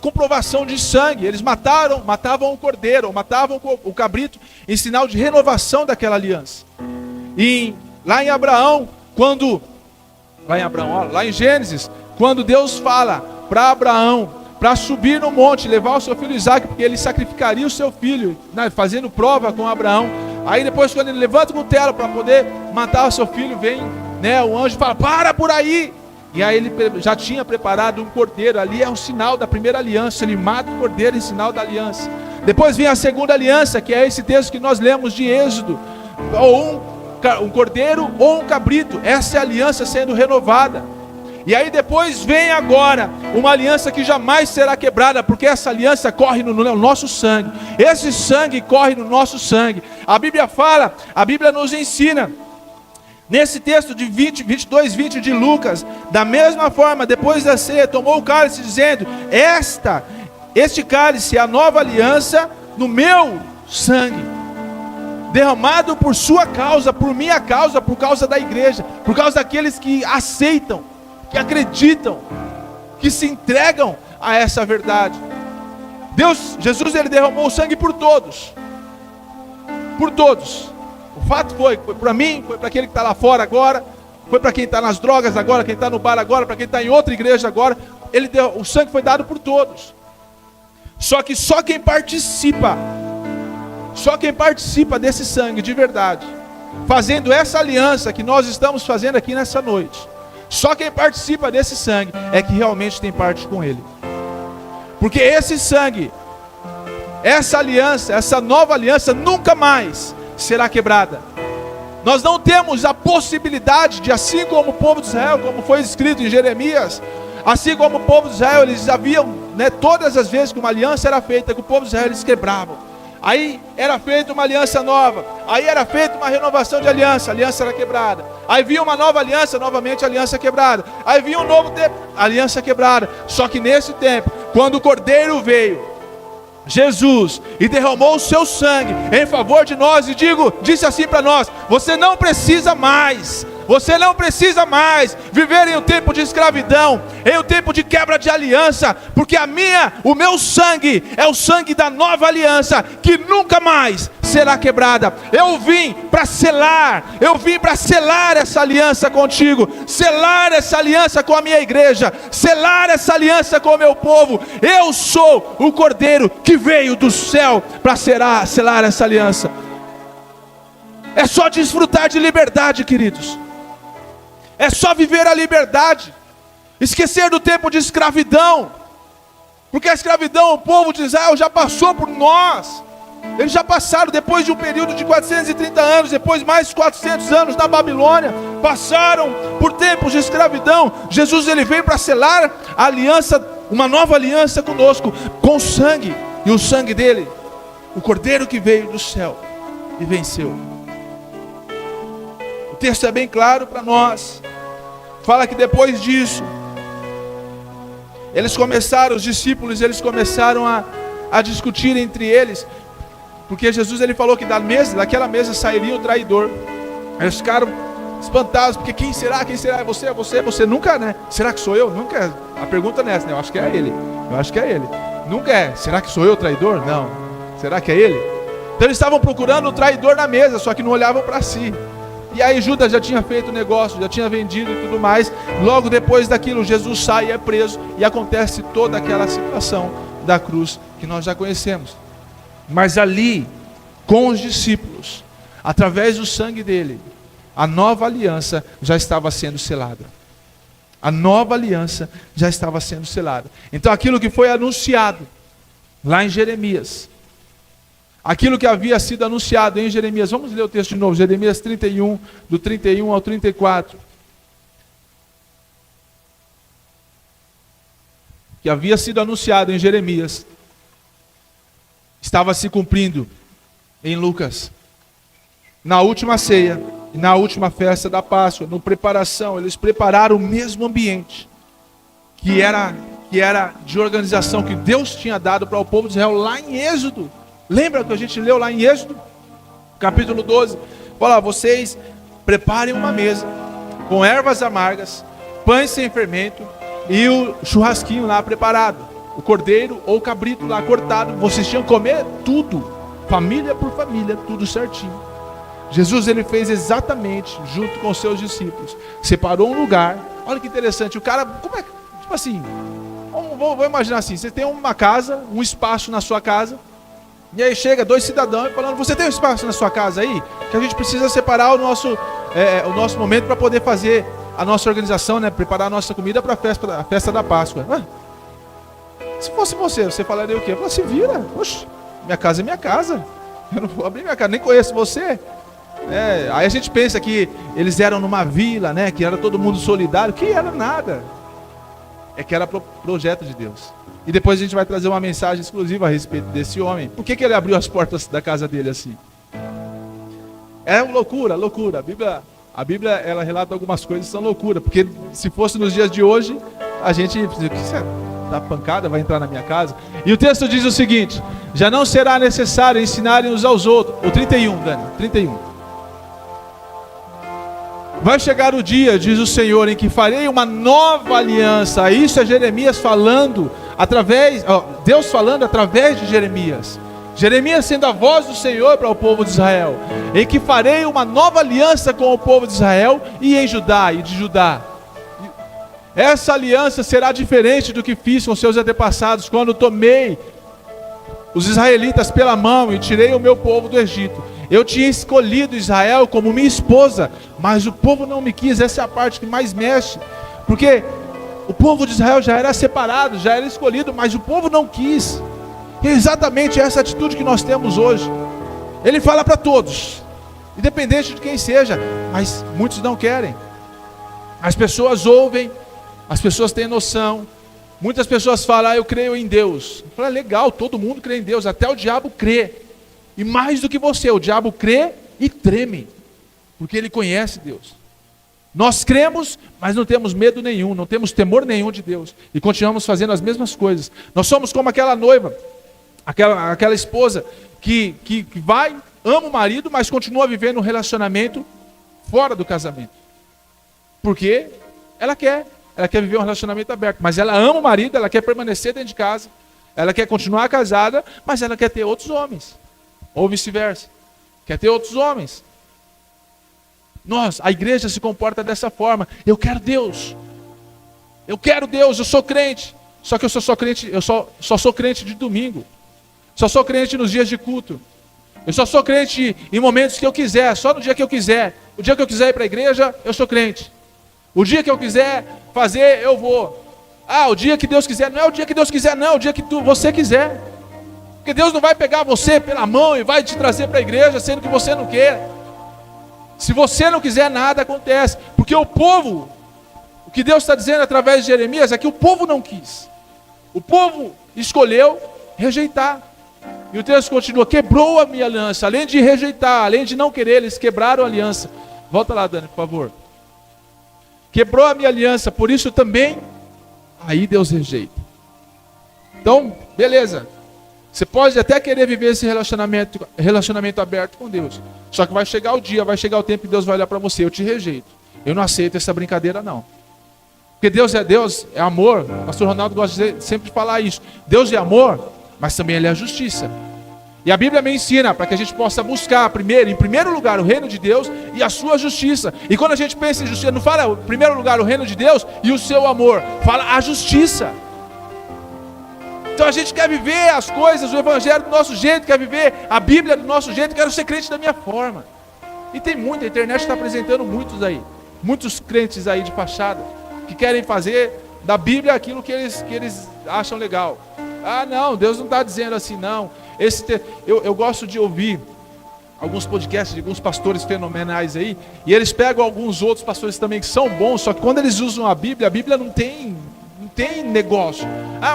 comprovação de sangue. Eles matavam o cordeiro, matavam o cabrito, em sinal de renovação daquela aliança. E lá em Abraão, lá em Gênesis, quando Deus fala para Abraão, para subir no monte, levar o seu filho Isaque, porque ele sacrificaria o seu filho, né, fazendo prova com Abraão. Aí depois, quando ele levanta o cutelo para poder matar o seu filho, vem, né, o anjo fala, para por aí. E aí ele já tinha preparado um cordeiro, ali é um sinal da primeira aliança, ele mata o cordeiro em sinal da aliança. Depois vem a segunda aliança, que é esse texto que nós lemos de Êxodo, ou um cordeiro ou um cabrito, essa é a aliança sendo renovada. E aí depois vem agora uma aliança que jamais será quebrada, porque essa aliança corre no nosso sangue, esse sangue corre no nosso sangue. A Bíblia fala, a Bíblia nos ensina, nesse texto de 22:20 de Lucas, da mesma forma, depois da ceia, tomou o cálice, dizendo, este cálice é a nova aliança no meu sangue, derramado por sua causa, por minha causa, por causa da igreja, por causa daqueles que aceitam, que acreditam, que se entregam a essa verdade. Jesus, ele derramou o sangue por todos, fato foi para mim, foi para aquele que está lá fora agora, foi para quem está nas drogas agora, quem está no bar agora, para quem está em outra igreja agora. O sangue foi dado por todos. Só que só quem participa desse sangue de verdade, fazendo essa aliança que nós estamos fazendo aqui nessa noite, só quem participa desse sangue é que realmente tem parte com ele. Porque esse sangue, essa aliança, essa nova aliança nunca mais será quebrada. Nós não temos a possibilidade de, assim como o povo de Israel, como foi escrito em Jeremias, assim como o povo de Israel, eles haviam, todas as vezes que uma aliança era feita com o povo de Israel, eles quebravam. Aí era feita uma aliança nova, aí era feita uma renovação de aliança, a aliança era quebrada. Aí vinha uma nova aliança, novamente a aliança quebrada. Aí vinha um novo tempo, aliança quebrada. Só que nesse tempo, quando o Cordeiro veio, Jesus, e derramou o seu sangue em favor de nós, e disse assim para nós: você não precisa mais viver em um tempo de escravidão, em um tempo de quebra de aliança, porque o meu sangue é o sangue da nova aliança, que nunca mais será quebrada. Eu vim para selar essa aliança contigo, selar essa aliança com a minha igreja, selar essa aliança com o meu povo. Eu sou o Cordeiro que veio do céu para selar essa aliança. É só desfrutar de liberdade, queridos. É só viver a liberdade, esquecer do tempo de escravidão, porque a escravidão, o povo de Israel já passou por nós. Eles já passaram, depois de um período de 430 anos, depois mais 400 anos na Babilônia, passaram por tempos de escravidão. Jesus, ele veio para selar a aliança, uma nova aliança conosco, com o sangue, e o sangue dele, o Cordeiro que veio do céu e venceu. O texto é bem claro para nós. Fala que depois disso, os discípulos, eles começaram a discutir entre eles, porque Jesus, ele falou que daquela mesa sairia o traidor. Eles ficaram espantados, porque quem será? É você nunca, né? Será que sou eu? Nunca. A pergunta é essa, né? Eu acho que é ele. Nunca é. Será que sou eu o traidor? Não. Será que é ele? Então eles estavam procurando o traidor na mesa, só que não olhavam para si. E aí Judas já tinha feito o negócio, já tinha vendido e tudo mais. Logo depois daquilo, Jesus sai e é preso, e acontece toda aquela situação da cruz que nós já conhecemos. Mas ali, com os discípulos, através do sangue dele, a nova aliança já estava sendo selada. A nova aliança já estava sendo selada. Então aquilo que foi anunciado lá em Jeremias, aquilo que havia sido anunciado em Jeremias, vamos ler o texto de novo, Jeremias 31, do 31 ao 34. Que havia sido anunciado em Jeremias, estava se cumprindo em Lucas. Na última ceia, na última festa da Páscoa, no preparação, eles prepararam o mesmo ambiente, que era de organização que Deus tinha dado para o povo de Israel lá em Êxodo. Lembra que a gente leu lá em Êxodo? Capítulo 12. Fala: vocês preparem uma mesa com ervas amargas, pães sem fermento e o churrasquinho lá preparado, o cordeiro ou o cabrito lá cortado. Vocês tinham que comer tudo, família por família, tudo certinho. Jesus, ele fez exatamente junto com os seus discípulos. Separou um lugar. Olha que interessante, o cara, como é, tipo assim, vou imaginar assim, você tem uma casa, um espaço na sua casa, e aí chega dois cidadãos falando: você tem um espaço na sua casa aí? Que a gente precisa separar o nosso momento para poder fazer a nossa organização, né? Preparar a nossa comida para a festa da Páscoa. Se fosse você falaria o quê? Se vira, oxe, minha casa é minha casa, eu não vou abrir minha casa, nem conheço você. Aí a gente pensa que eles eram numa vila, né? Que era todo mundo solidário, que era nada. É que era projeto de Deus. E depois a gente vai trazer uma mensagem exclusiva a respeito desse homem. Por que ele abriu as portas da casa dele assim? É loucura. A Bíblia ela relata algumas coisas que são loucura. Porque se fosse nos dias de hoje, a gente dá pancada, vai entrar na minha casa. E o texto diz o seguinte: já não será necessário ensinarem uns aos outros. O 31, Dani, 31. Vai chegar o dia, diz o Senhor, em que farei uma nova aliança. Isso é Jeremias falando, Deus falando através de Jeremias. Jeremias sendo a voz do Senhor para o povo de Israel, em que farei uma nova aliança com o povo de Israel e em Judá e de Judá. Essa aliança será diferente do que fiz com seus antepassados, quando tomei os israelitas pela mão e tirei o meu povo do Egito. Eu tinha escolhido Israel como minha esposa, mas o povo não me quis. Essa é a parte que mais mexe, porque o povo de Israel já era separado, já era escolhido, mas o povo não quis. E é exatamente essa atitude que nós temos hoje. Ele fala para todos, independente de quem seja, mas muitos não querem. As pessoas ouvem, as pessoas têm noção. Muitas pessoas falam, eu creio em Deus. Eu falo, legal, todo mundo crê em Deus, até o diabo crê. E mais do que você, o diabo crê e treme, porque ele conhece Deus. Nós cremos, mas não temos medo nenhum, não temos temor nenhum de Deus, e continuamos fazendo as mesmas coisas. Nós somos como aquela noiva, aquela esposa que vai, ama o marido, mas continua vivendo um relacionamento fora do casamento. Porque ela quer viver um relacionamento aberto, mas ela ama o marido, ela quer permanecer dentro de casa, ela quer continuar casada, mas ela quer ter outros homens. Ou vice-versa, quer ter outros homens. A igreja se comporta dessa forma. Eu quero Deus, eu sou crente. Só que eu só sou crente de domingo. Só sou crente nos dias de culto. Eu só sou crente em momentos que eu quiser, só no dia que eu quiser. O dia que eu quiser ir para a igreja, eu sou crente. O dia que eu quiser fazer, eu vou. O dia que Deus quiser, não é o dia que Deus quiser, não, é o dia que você quiser. Porque Deus não vai pegar você pela mão e vai te trazer para a igreja, sendo que você não quer. Se você não quiser, nada acontece. Porque o povo, o que Deus está dizendo através de Jeremias é que o povo não quis. O povo escolheu rejeitar. E o texto continua, quebrou a minha aliança. Além de rejeitar, além de não querer, eles quebraram a aliança. Volta lá, Dani, por favor. Quebrou a minha aliança, por isso também, aí Deus rejeita. Então, beleza. Você pode até querer viver esse relacionamento aberto com Deus. Só que vai chegar o dia, vai chegar o tempo que Deus vai olhar para você. Eu te rejeito. Eu não aceito essa brincadeira, não. Porque Deus, é amor. O pastor Ronaldo gosta sempre de falar isso. Deus é amor, mas também Ele é justiça. E a Bíblia me ensina para que a gente possa buscar em primeiro lugar o reino de Deus e a sua justiça. E quando a gente pensa em justiça, não fala em primeiro lugar o reino de Deus e o seu amor. Fala a justiça. Então a gente quer viver as coisas, o evangelho do nosso jeito, quer viver a Bíblia do nosso jeito, quero ser crente da minha forma. E tem a internet está apresentando muitos crentes aí de fachada, que querem fazer da Bíblia aquilo que eles acham legal. Não, Deus não está dizendo assim, não. Eu gosto de ouvir alguns podcasts de alguns pastores fenomenais aí, e eles pegam alguns outros pastores também que são bons, só que quando eles usam a Bíblia não tem negócio.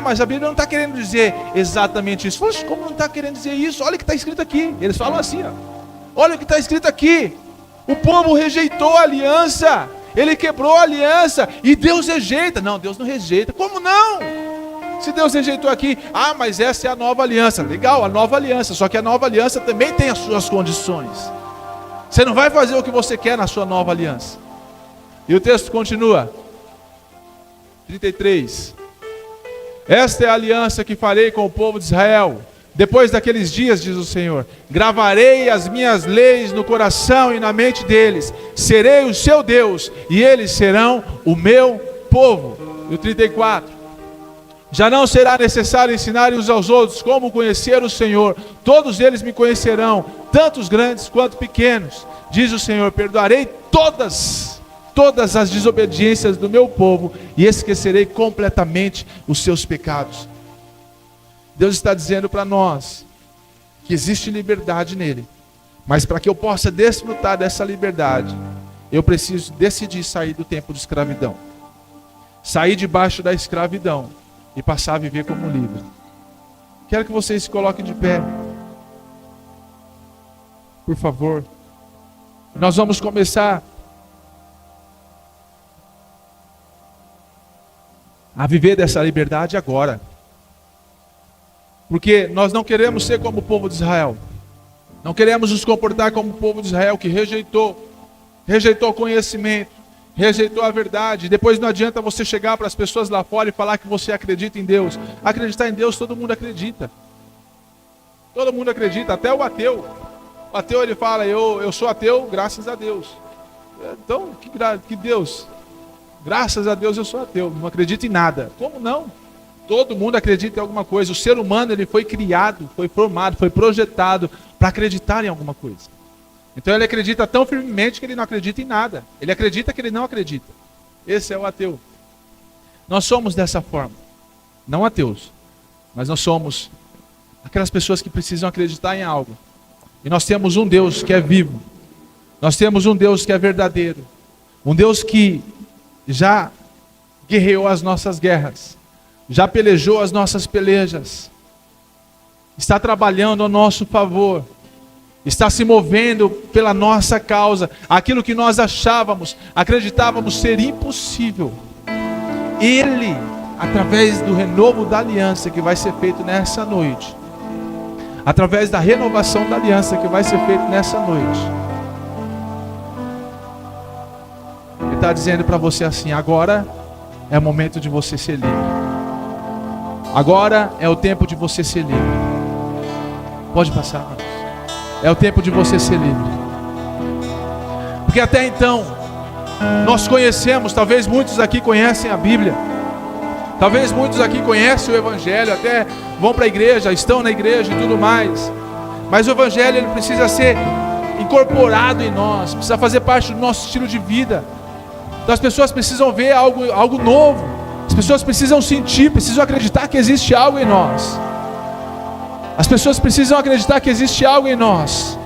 Mas a Bíblia não está querendo dizer exatamente isso. Poxa, como não está querendo dizer isso? Olha o que está escrito aqui. Eles falam assim, olha o que está escrito aqui. O povo rejeitou a aliança, ele quebrou a aliança, e Deus rejeita. Não, Deus não rejeita. Como não? Se Deus rejeitou aqui, mas essa é a nova aliança. Legal, a nova aliança, só que a nova aliança também tem as suas condições. Você não vai fazer o que você quer na sua nova aliança. E o texto continua. 33. Esta é a aliança que farei com o povo de Israel. Depois daqueles dias, diz o Senhor, gravarei as minhas leis no coração e na mente deles. Serei o seu Deus e eles serão o meu povo. E o 34. Já não será necessário ensinar uns aos outros como conhecer o Senhor. Todos eles me conhecerão, tanto os grandes quanto pequenos. Diz o Senhor, perdoarei todas as desobediências do meu povo e esquecerei completamente os seus pecados. Deus está dizendo para nós que existe liberdade nele, mas para que eu possa desfrutar dessa liberdade, eu preciso decidir sair do tempo de escravidão, sair debaixo da escravidão e passar a viver como livre. Quero que vocês se coloquem de pé, por favor. Nós vamos começar a viver dessa liberdade agora. Porque nós não queremos ser como o povo de Israel. Não queremos nos comportar como o povo de Israel que rejeitou o conhecimento, rejeitou a verdade. Depois não adianta você chegar para as pessoas lá fora e falar que você acredita em Deus. Acreditar em Deus todo mundo acredita. Todo mundo acredita, até o ateu. O ateu, ele fala, eu sou ateu, graças a Deus. Então, que Deus? Graças a Deus eu sou ateu, não acredito em nada. Como não? Todo mundo acredita em alguma coisa. O ser humano, ele foi criado, foi formado, foi projetado para acreditar em alguma coisa. Então ele acredita tão firmemente que ele não acredita em nada. Ele acredita que ele não acredita. Esse é o ateu. Nós somos dessa forma. Não ateus, mas nós somos aquelas pessoas que precisam acreditar em algo. E nós temos um Deus que é vivo. Nós temos um Deus que é verdadeiro. Um Deus que já guerreou as nossas guerras. Já pelejou as nossas pelejas. Está trabalhando a nosso favor. Está se movendo pela nossa causa. Aquilo que nós achávamos, acreditávamos ser impossível. Ele, através do renovo da aliança que vai ser feito nessa noite, através da renovação da aliança que vai ser feito nessa noite, Ele está dizendo para você assim: agora é o momento de você ser livre. Agora é o tempo de você ser livre. Pode passar, irmãos. É o tempo de você ser livre. Porque até então, nós conhecemos, talvez muitos aqui conhecem a Bíblia. Talvez muitos aqui conhecem o Evangelho, até vão para a igreja, estão na igreja e tudo mais. Mas o Evangelho, ele precisa ser incorporado em nós, precisa fazer parte do nosso estilo de vida. Então as pessoas precisam ver algo novo. As pessoas precisam sentir, precisam acreditar que existe algo em nós. As pessoas precisam acreditar que existe algo em nós.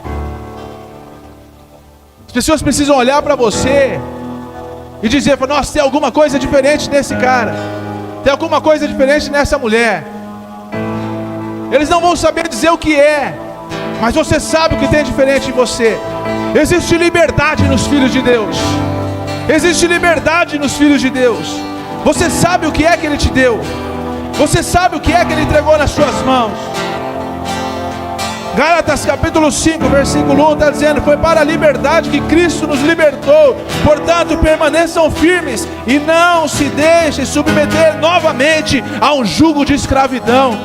As pessoas precisam olhar para você e dizer: nossa, tem alguma coisa diferente nesse cara. Tem alguma coisa diferente nessa mulher. Eles não vão saber dizer o que é, mas você sabe o que tem diferente em você. Existe liberdade nos filhos de Deus. Existe liberdade nos filhos de Deus. Você sabe o que é que Ele te deu. Você sabe o que é que Ele entregou nas suas mãos. Gálatas capítulo 5, versículo 1 está dizendo: foi para a liberdade que Cristo nos libertou. Portanto, permaneçam firmes e não se deixem submeter novamente a um jugo de escravidão.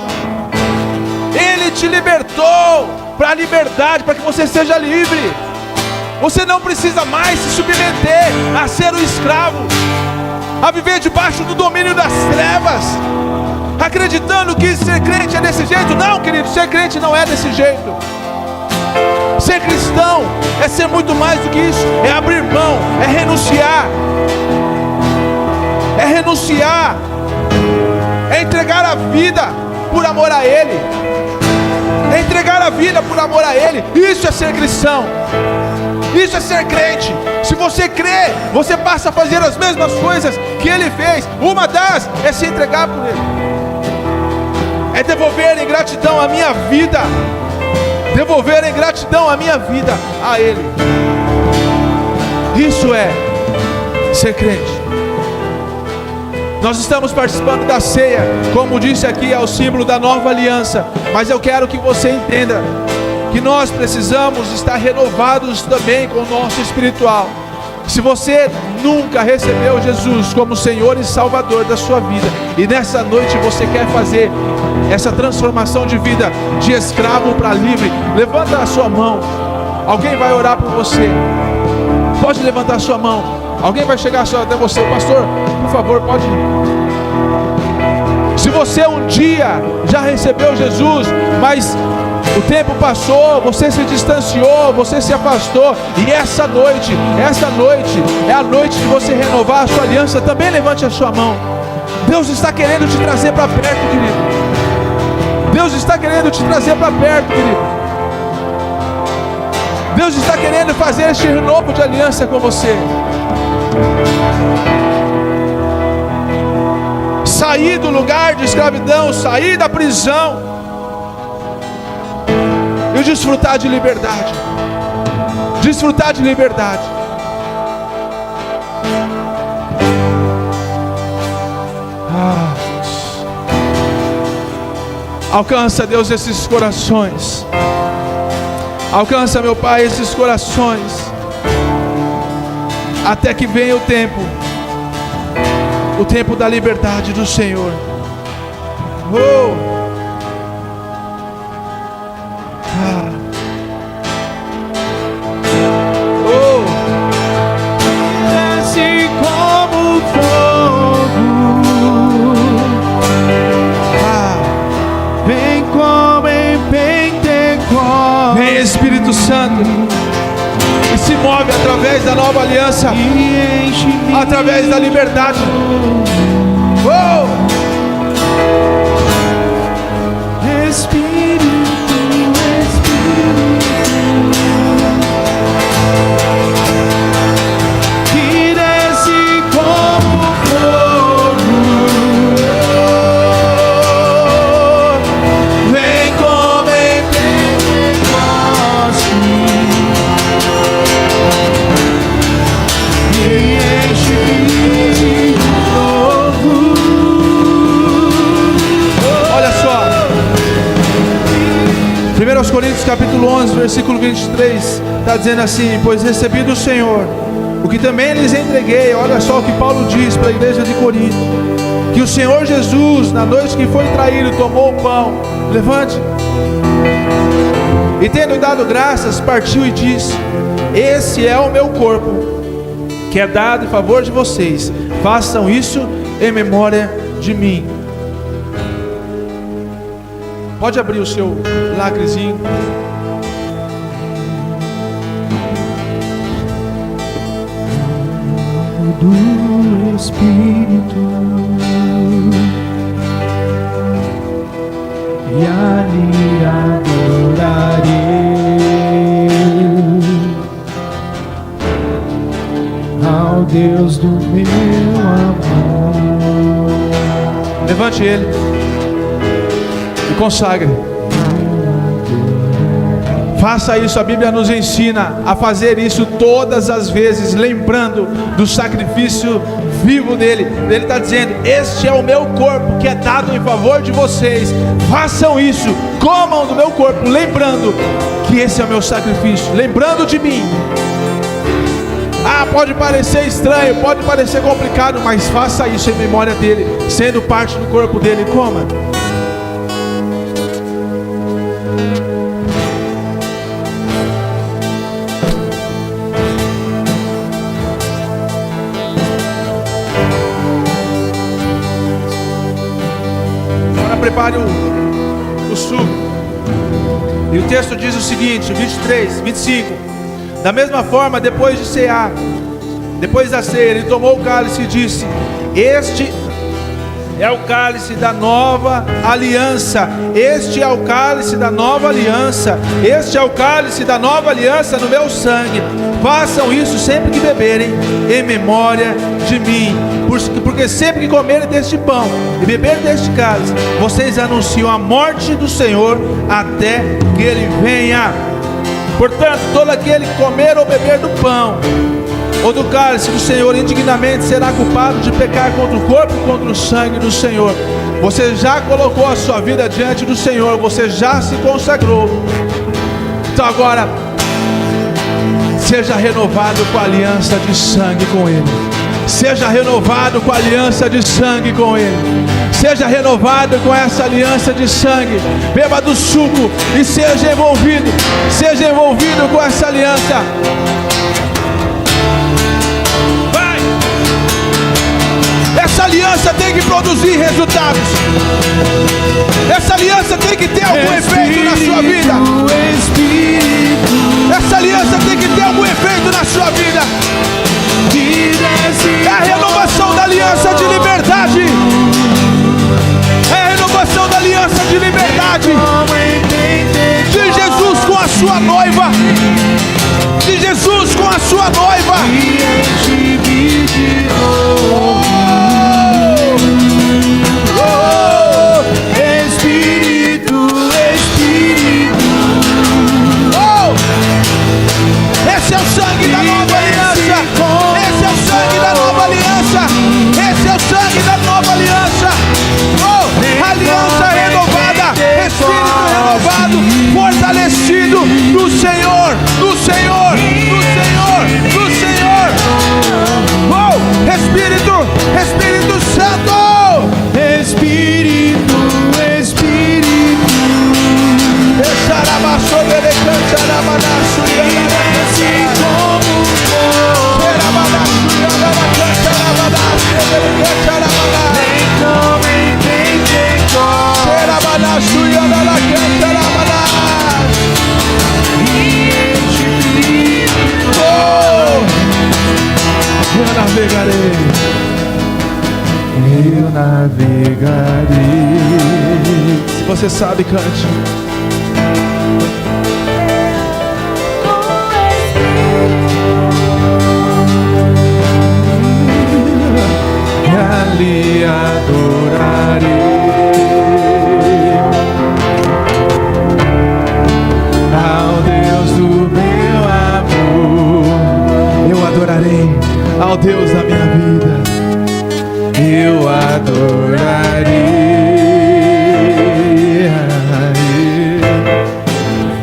Ele te libertou para a liberdade, para que você seja livre. Você não precisa mais se submeter a ser um escravo, a viver debaixo do domínio das trevas, acreditando que ser crente é desse jeito. Não, querido, ser crente não é desse jeito. Ser cristão é ser muito mais do que isso. É abrir mão, é renunciar. É renunciar. É entregar a vida por amor a Ele. É entregar a vida por amor a Ele. Isso é ser cristão. Isso é ser crente. Se você crê, você passa a fazer as mesmas coisas que Ele fez. Uma das é se entregar por Ele. É devolver em gratidão a minha vida. Devolver em gratidão a minha vida a Ele. Isso é ser crente. Nós estamos participando da ceia, como disse aqui, é o símbolo da nova aliança. Mas eu quero que você entenda que nós precisamos estar renovados também com o nosso espiritual. Se você nunca recebeu Jesus como Senhor e Salvador da sua vida, e nessa noite você quer fazer essa transformação de vida, de escravo para livre, levanta a sua mão. Alguém vai orar por você. Pode levantar a sua mão. Alguém vai chegar até você. Pastor, por favor, pode ir. Se você um dia já recebeu Jesus, mas o tempo passou, você se distanciou, você se afastou, e essa noite é a noite de você renovar a sua aliança, também levante a sua mão. Deus está querendo te trazer para perto, querido. Deus está querendo te trazer para perto, querido. Deus está querendo fazer este renovo de aliança com você. Sair do lugar de escravidão, sair da prisão e desfrutar de liberdade. Desfrutar de liberdade. Deus. Alcança, Deus, esses corações. Alcança, meu Pai, esses corações. Até que venha o tempo da liberdade do Senhor. Vem, Espírito Santo, e se move através da nova aliança, através da liberdade. Oh! Espírito, que desce como fogo, vem como em Pentecoste e enche de novo. Olha só, 1 Coríntios capítulo 11, versículo 23, está dizendo assim: pois recebi do Senhor o que também lhes entreguei. Olha só o que Paulo diz para a igreja de Corinto: que o Senhor Jesus, na noite que foi traído, tomou o pão, levante, e tendo dado graças, partiu e disse: esse é o meu corpo, que é dado em favor de vocês, façam isso em memória de mim. Pode abrir o seu lacrezinho. Do Espírito, e ali adorarei ao Deus do meu amor. Levante ele e consagre. Faça isso, a Bíblia nos ensina a fazer isso todas as vezes, lembrando do sacrifício vivo dele. Ele está dizendo: este é o meu corpo que é dado em favor de vocês, façam isso, comam do meu corpo, lembrando que esse é o meu sacrifício, lembrando de mim. Ah, pode parecer estranho, pode parecer complicado, mas faça isso em memória dele, sendo parte do corpo dele. Coma. Prepare o suco. E o texto diz o seguinte, 23, 25: da mesma forma, depois de cear, depois da ceia, ele tomou o cálice e disse: este é o cálice da nova aliança, este é o cálice da nova aliança, este é o cálice da nova aliança no meu sangue. Façam isso sempre que beberem, em memória de mim. Porque sempre que comerem deste pão e beberem deste cálice, vocês anunciam a morte do Senhor até que ele venha. Portanto, todo aquele que comer ou beber do pão ou do cálice do Senhor indignamente será culpado de pecar contra o corpo e contra o sangue do Senhor. Você já colocou a sua vida diante do Senhor, você já se consagrou. Então agora, seja renovado com a aliança de sangue com Ele. Seja renovado com a aliança de sangue com Ele. Seja renovado com essa aliança de sangue. Beba do suco e seja envolvido com essa aliança. Vai! Essa aliança tem que produzir resultados. Essa aliança tem que ter algum efeito na sua vida. Essa aliança tem que ter algum efeito na sua vida. É a renovação da aliança de liberdade. É a renovação da aliança de liberdade. De Jesus com a sua noiva. De Jesus com a sua noiva. Espírito, Espírito. Esse é o sangue da nova aliança. Esse é o sangue da nova aliança. Esse é o sangue da nova aliança. Oh, aliança renovada, Espírito renovado, fortalecido do Senhor, do Senhor, do Senhor, do Senhor. Oh, Espírito, Espírito Santo. Espírito, Espírito. navegarei. Se você sabe, cante. E ali adorarei ao Deus do meu amor. Eu adorarei ao Deus da minha vida. Eu adorarei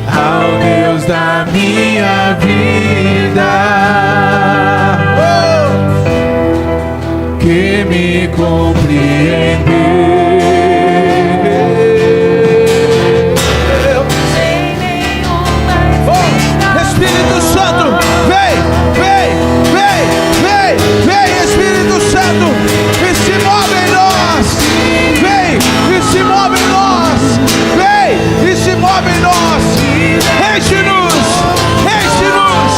ao Deus da minha vida, que me compreendeu. Espírito Santo, vem, vem, vem, vem, vem, Espírito Santo, e se move em nós, vem, e se move em nós, vem, e se move em nós, enche-nos, enche-nos,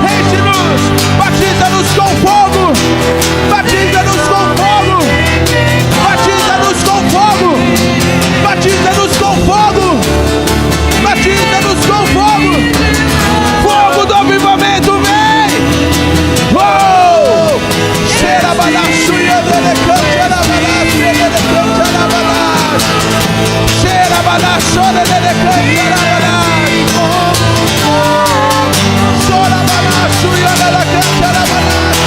enche-nos, batiza-nos com fogo, batiza-nos com fogo, batiza-nos com fogo, batiza-nos com fogo, batiza-nos com fogo, fogo do avivamento, vem! Oh! Xerabalaço, yadelecanto, arabalaço, yadelecanto, arabalaço. Xerabalaço, yadelecanto, arabalaço. Xorabalaço, yadelecanto, arabalaço.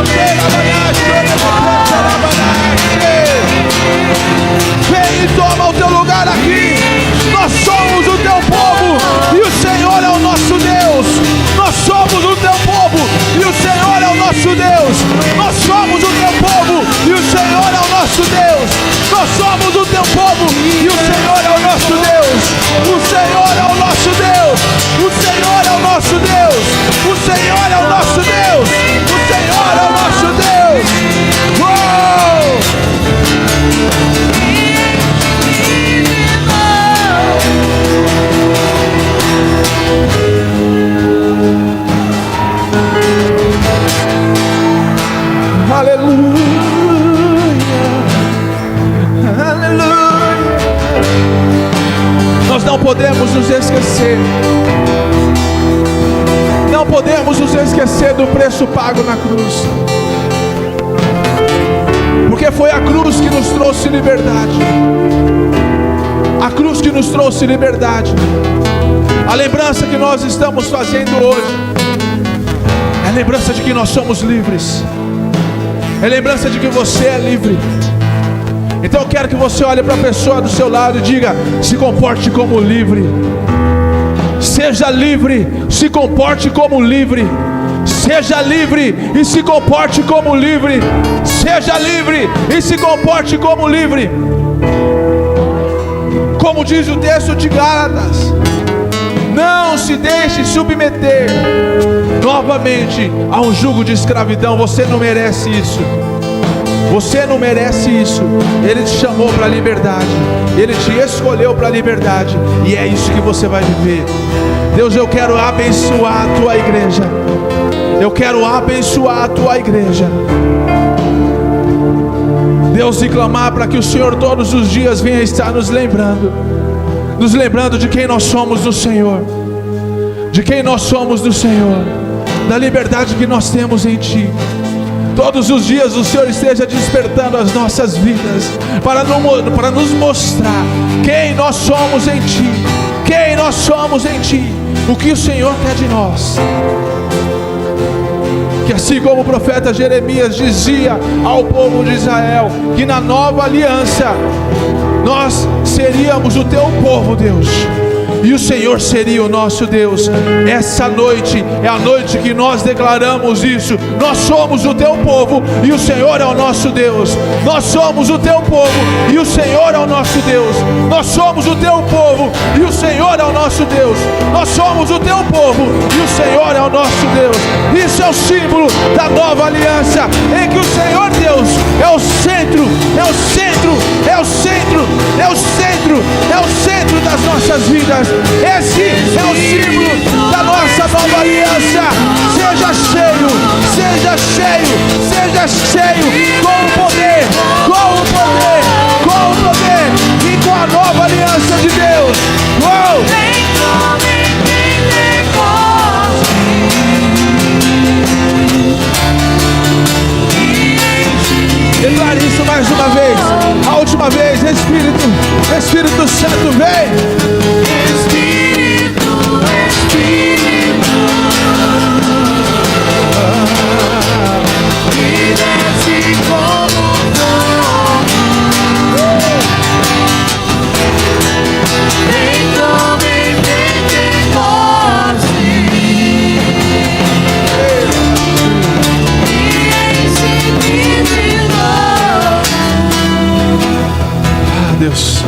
Xerabalaço, yadelecanto, arabalaço. Vem e toma o teu lugar aqui. Nós somos o teu povo e o Senhor é o nosso Deus. Nós somos o teu povo e o Senhor é o nosso Deus. Nós somos o teu povo e o Senhor é o nosso Deus. Nós somos o teu povo e o Senhor é o nosso Deus. O Senhor é o nosso Deus. O Senhor é o nosso Deus. O Senhor é o nosso Deus. O Senhor é o nosso Deus. Uou! Aleluia, aleluia. Nós não podemos nos esquecer. Não podemos nos esquecer do preço pago na cruz. Porque foi a cruz que nos trouxe liberdade. A cruz que nos trouxe liberdade. A lembrança que nós estamos fazendo hoje é a lembrança de que nós somos livres. É a lembrança de que você é livre. Então eu quero que você olhe para a pessoa do seu lado e diga: se comporte como livre. Seja livre, se comporte como livre. Seja livre e se comporte como livre. Seja livre e se comporte como livre. Como diz o texto de Gálatas, não se deixe submeter novamente a um jugo de escravidão. Você não merece isso. Você não merece isso. Ele te chamou para a liberdade. Ele te escolheu para a liberdade. E é isso que você vai viver. Deus, eu quero abençoar a tua igreja. Eu quero abençoar a tua igreja. Deus, e clamar para que o Senhor todos os dias venha estar nos lembrando de quem nós somos no Senhor. De quem nós somos no Senhor. Da liberdade que nós temos em Ti. Todos os dias o Senhor esteja despertando as nossas vidas para nos mostrar quem nós somos em Ti. Quem nós somos em Ti. O que o Senhor quer de nós. Que assim como o profeta Jeremias dizia ao povo de Israel, que na nova aliança nós seríamos o teu povo, Deus, e o Senhor seria o nosso Deus. Essa noite é a noite que nós declaramos isso. Nós somos o teu povo e o Senhor é o nosso Deus. Nós somos o teu povo e o Senhor é o nosso Deus. Nós somos o teu povo e o Senhor é o nosso Deus. Nós somos o teu povo e o Senhor é o nosso Deus. Isso é o símbolo da nova aliança, em que o Senhor Deus é o centro, é o centro, é o centro, é o centro, é o centro das nossas vidas. Esse é o símbolo da nossa nova aliança. Seja cheio, seja cheio, seja cheio com o poder Espírito Santo, vem. Deus,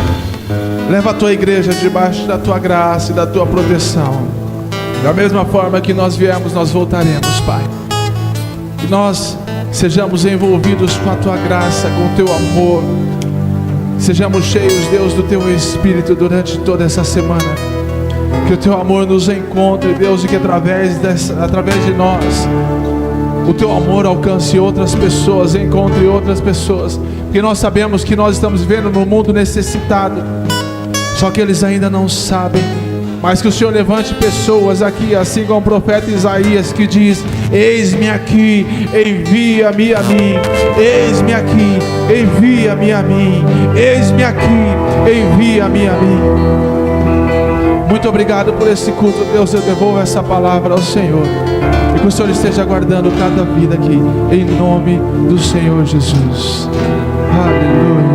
leva a tua igreja debaixo da tua graça e da tua proteção. Da mesma forma que nós viemos, nós voltaremos, Pai. Que nós sejamos envolvidos com a tua graça, com o teu amor. Sejamos cheios, Deus, do teu Espírito durante toda essa semana. Que o teu amor nos encontre, Deus, e que através de nós o teu amor alcance outras pessoas, encontre outras pessoas. Porque nós sabemos que nós estamos vivendo num mundo necessitado, só que eles ainda não sabem. Mas que o Senhor levante pessoas aqui, assim como o profeta Isaías, que diz: eis-me aqui, envia-me a mim. Eis-me aqui, envia-me a mim. Eis-me aqui, envia-me a mim. Muito obrigado por esse culto, Deus. Eu devolvo essa palavra ao Senhor, e que o Senhor esteja guardando cada vida aqui, em nome do Senhor Jesus. Aleluia.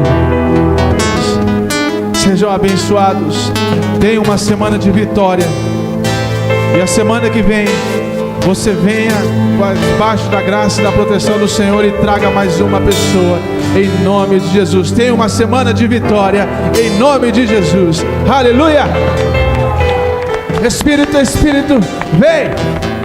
Sejam abençoados. Tenham uma semana de vitória. E a semana que vem, você venha debaixo da graça e da proteção do Senhor e traga mais uma pessoa, em nome de Jesus. Tenha uma semana de vitória, em nome de Jesus. Aleluia. Espírito, vem.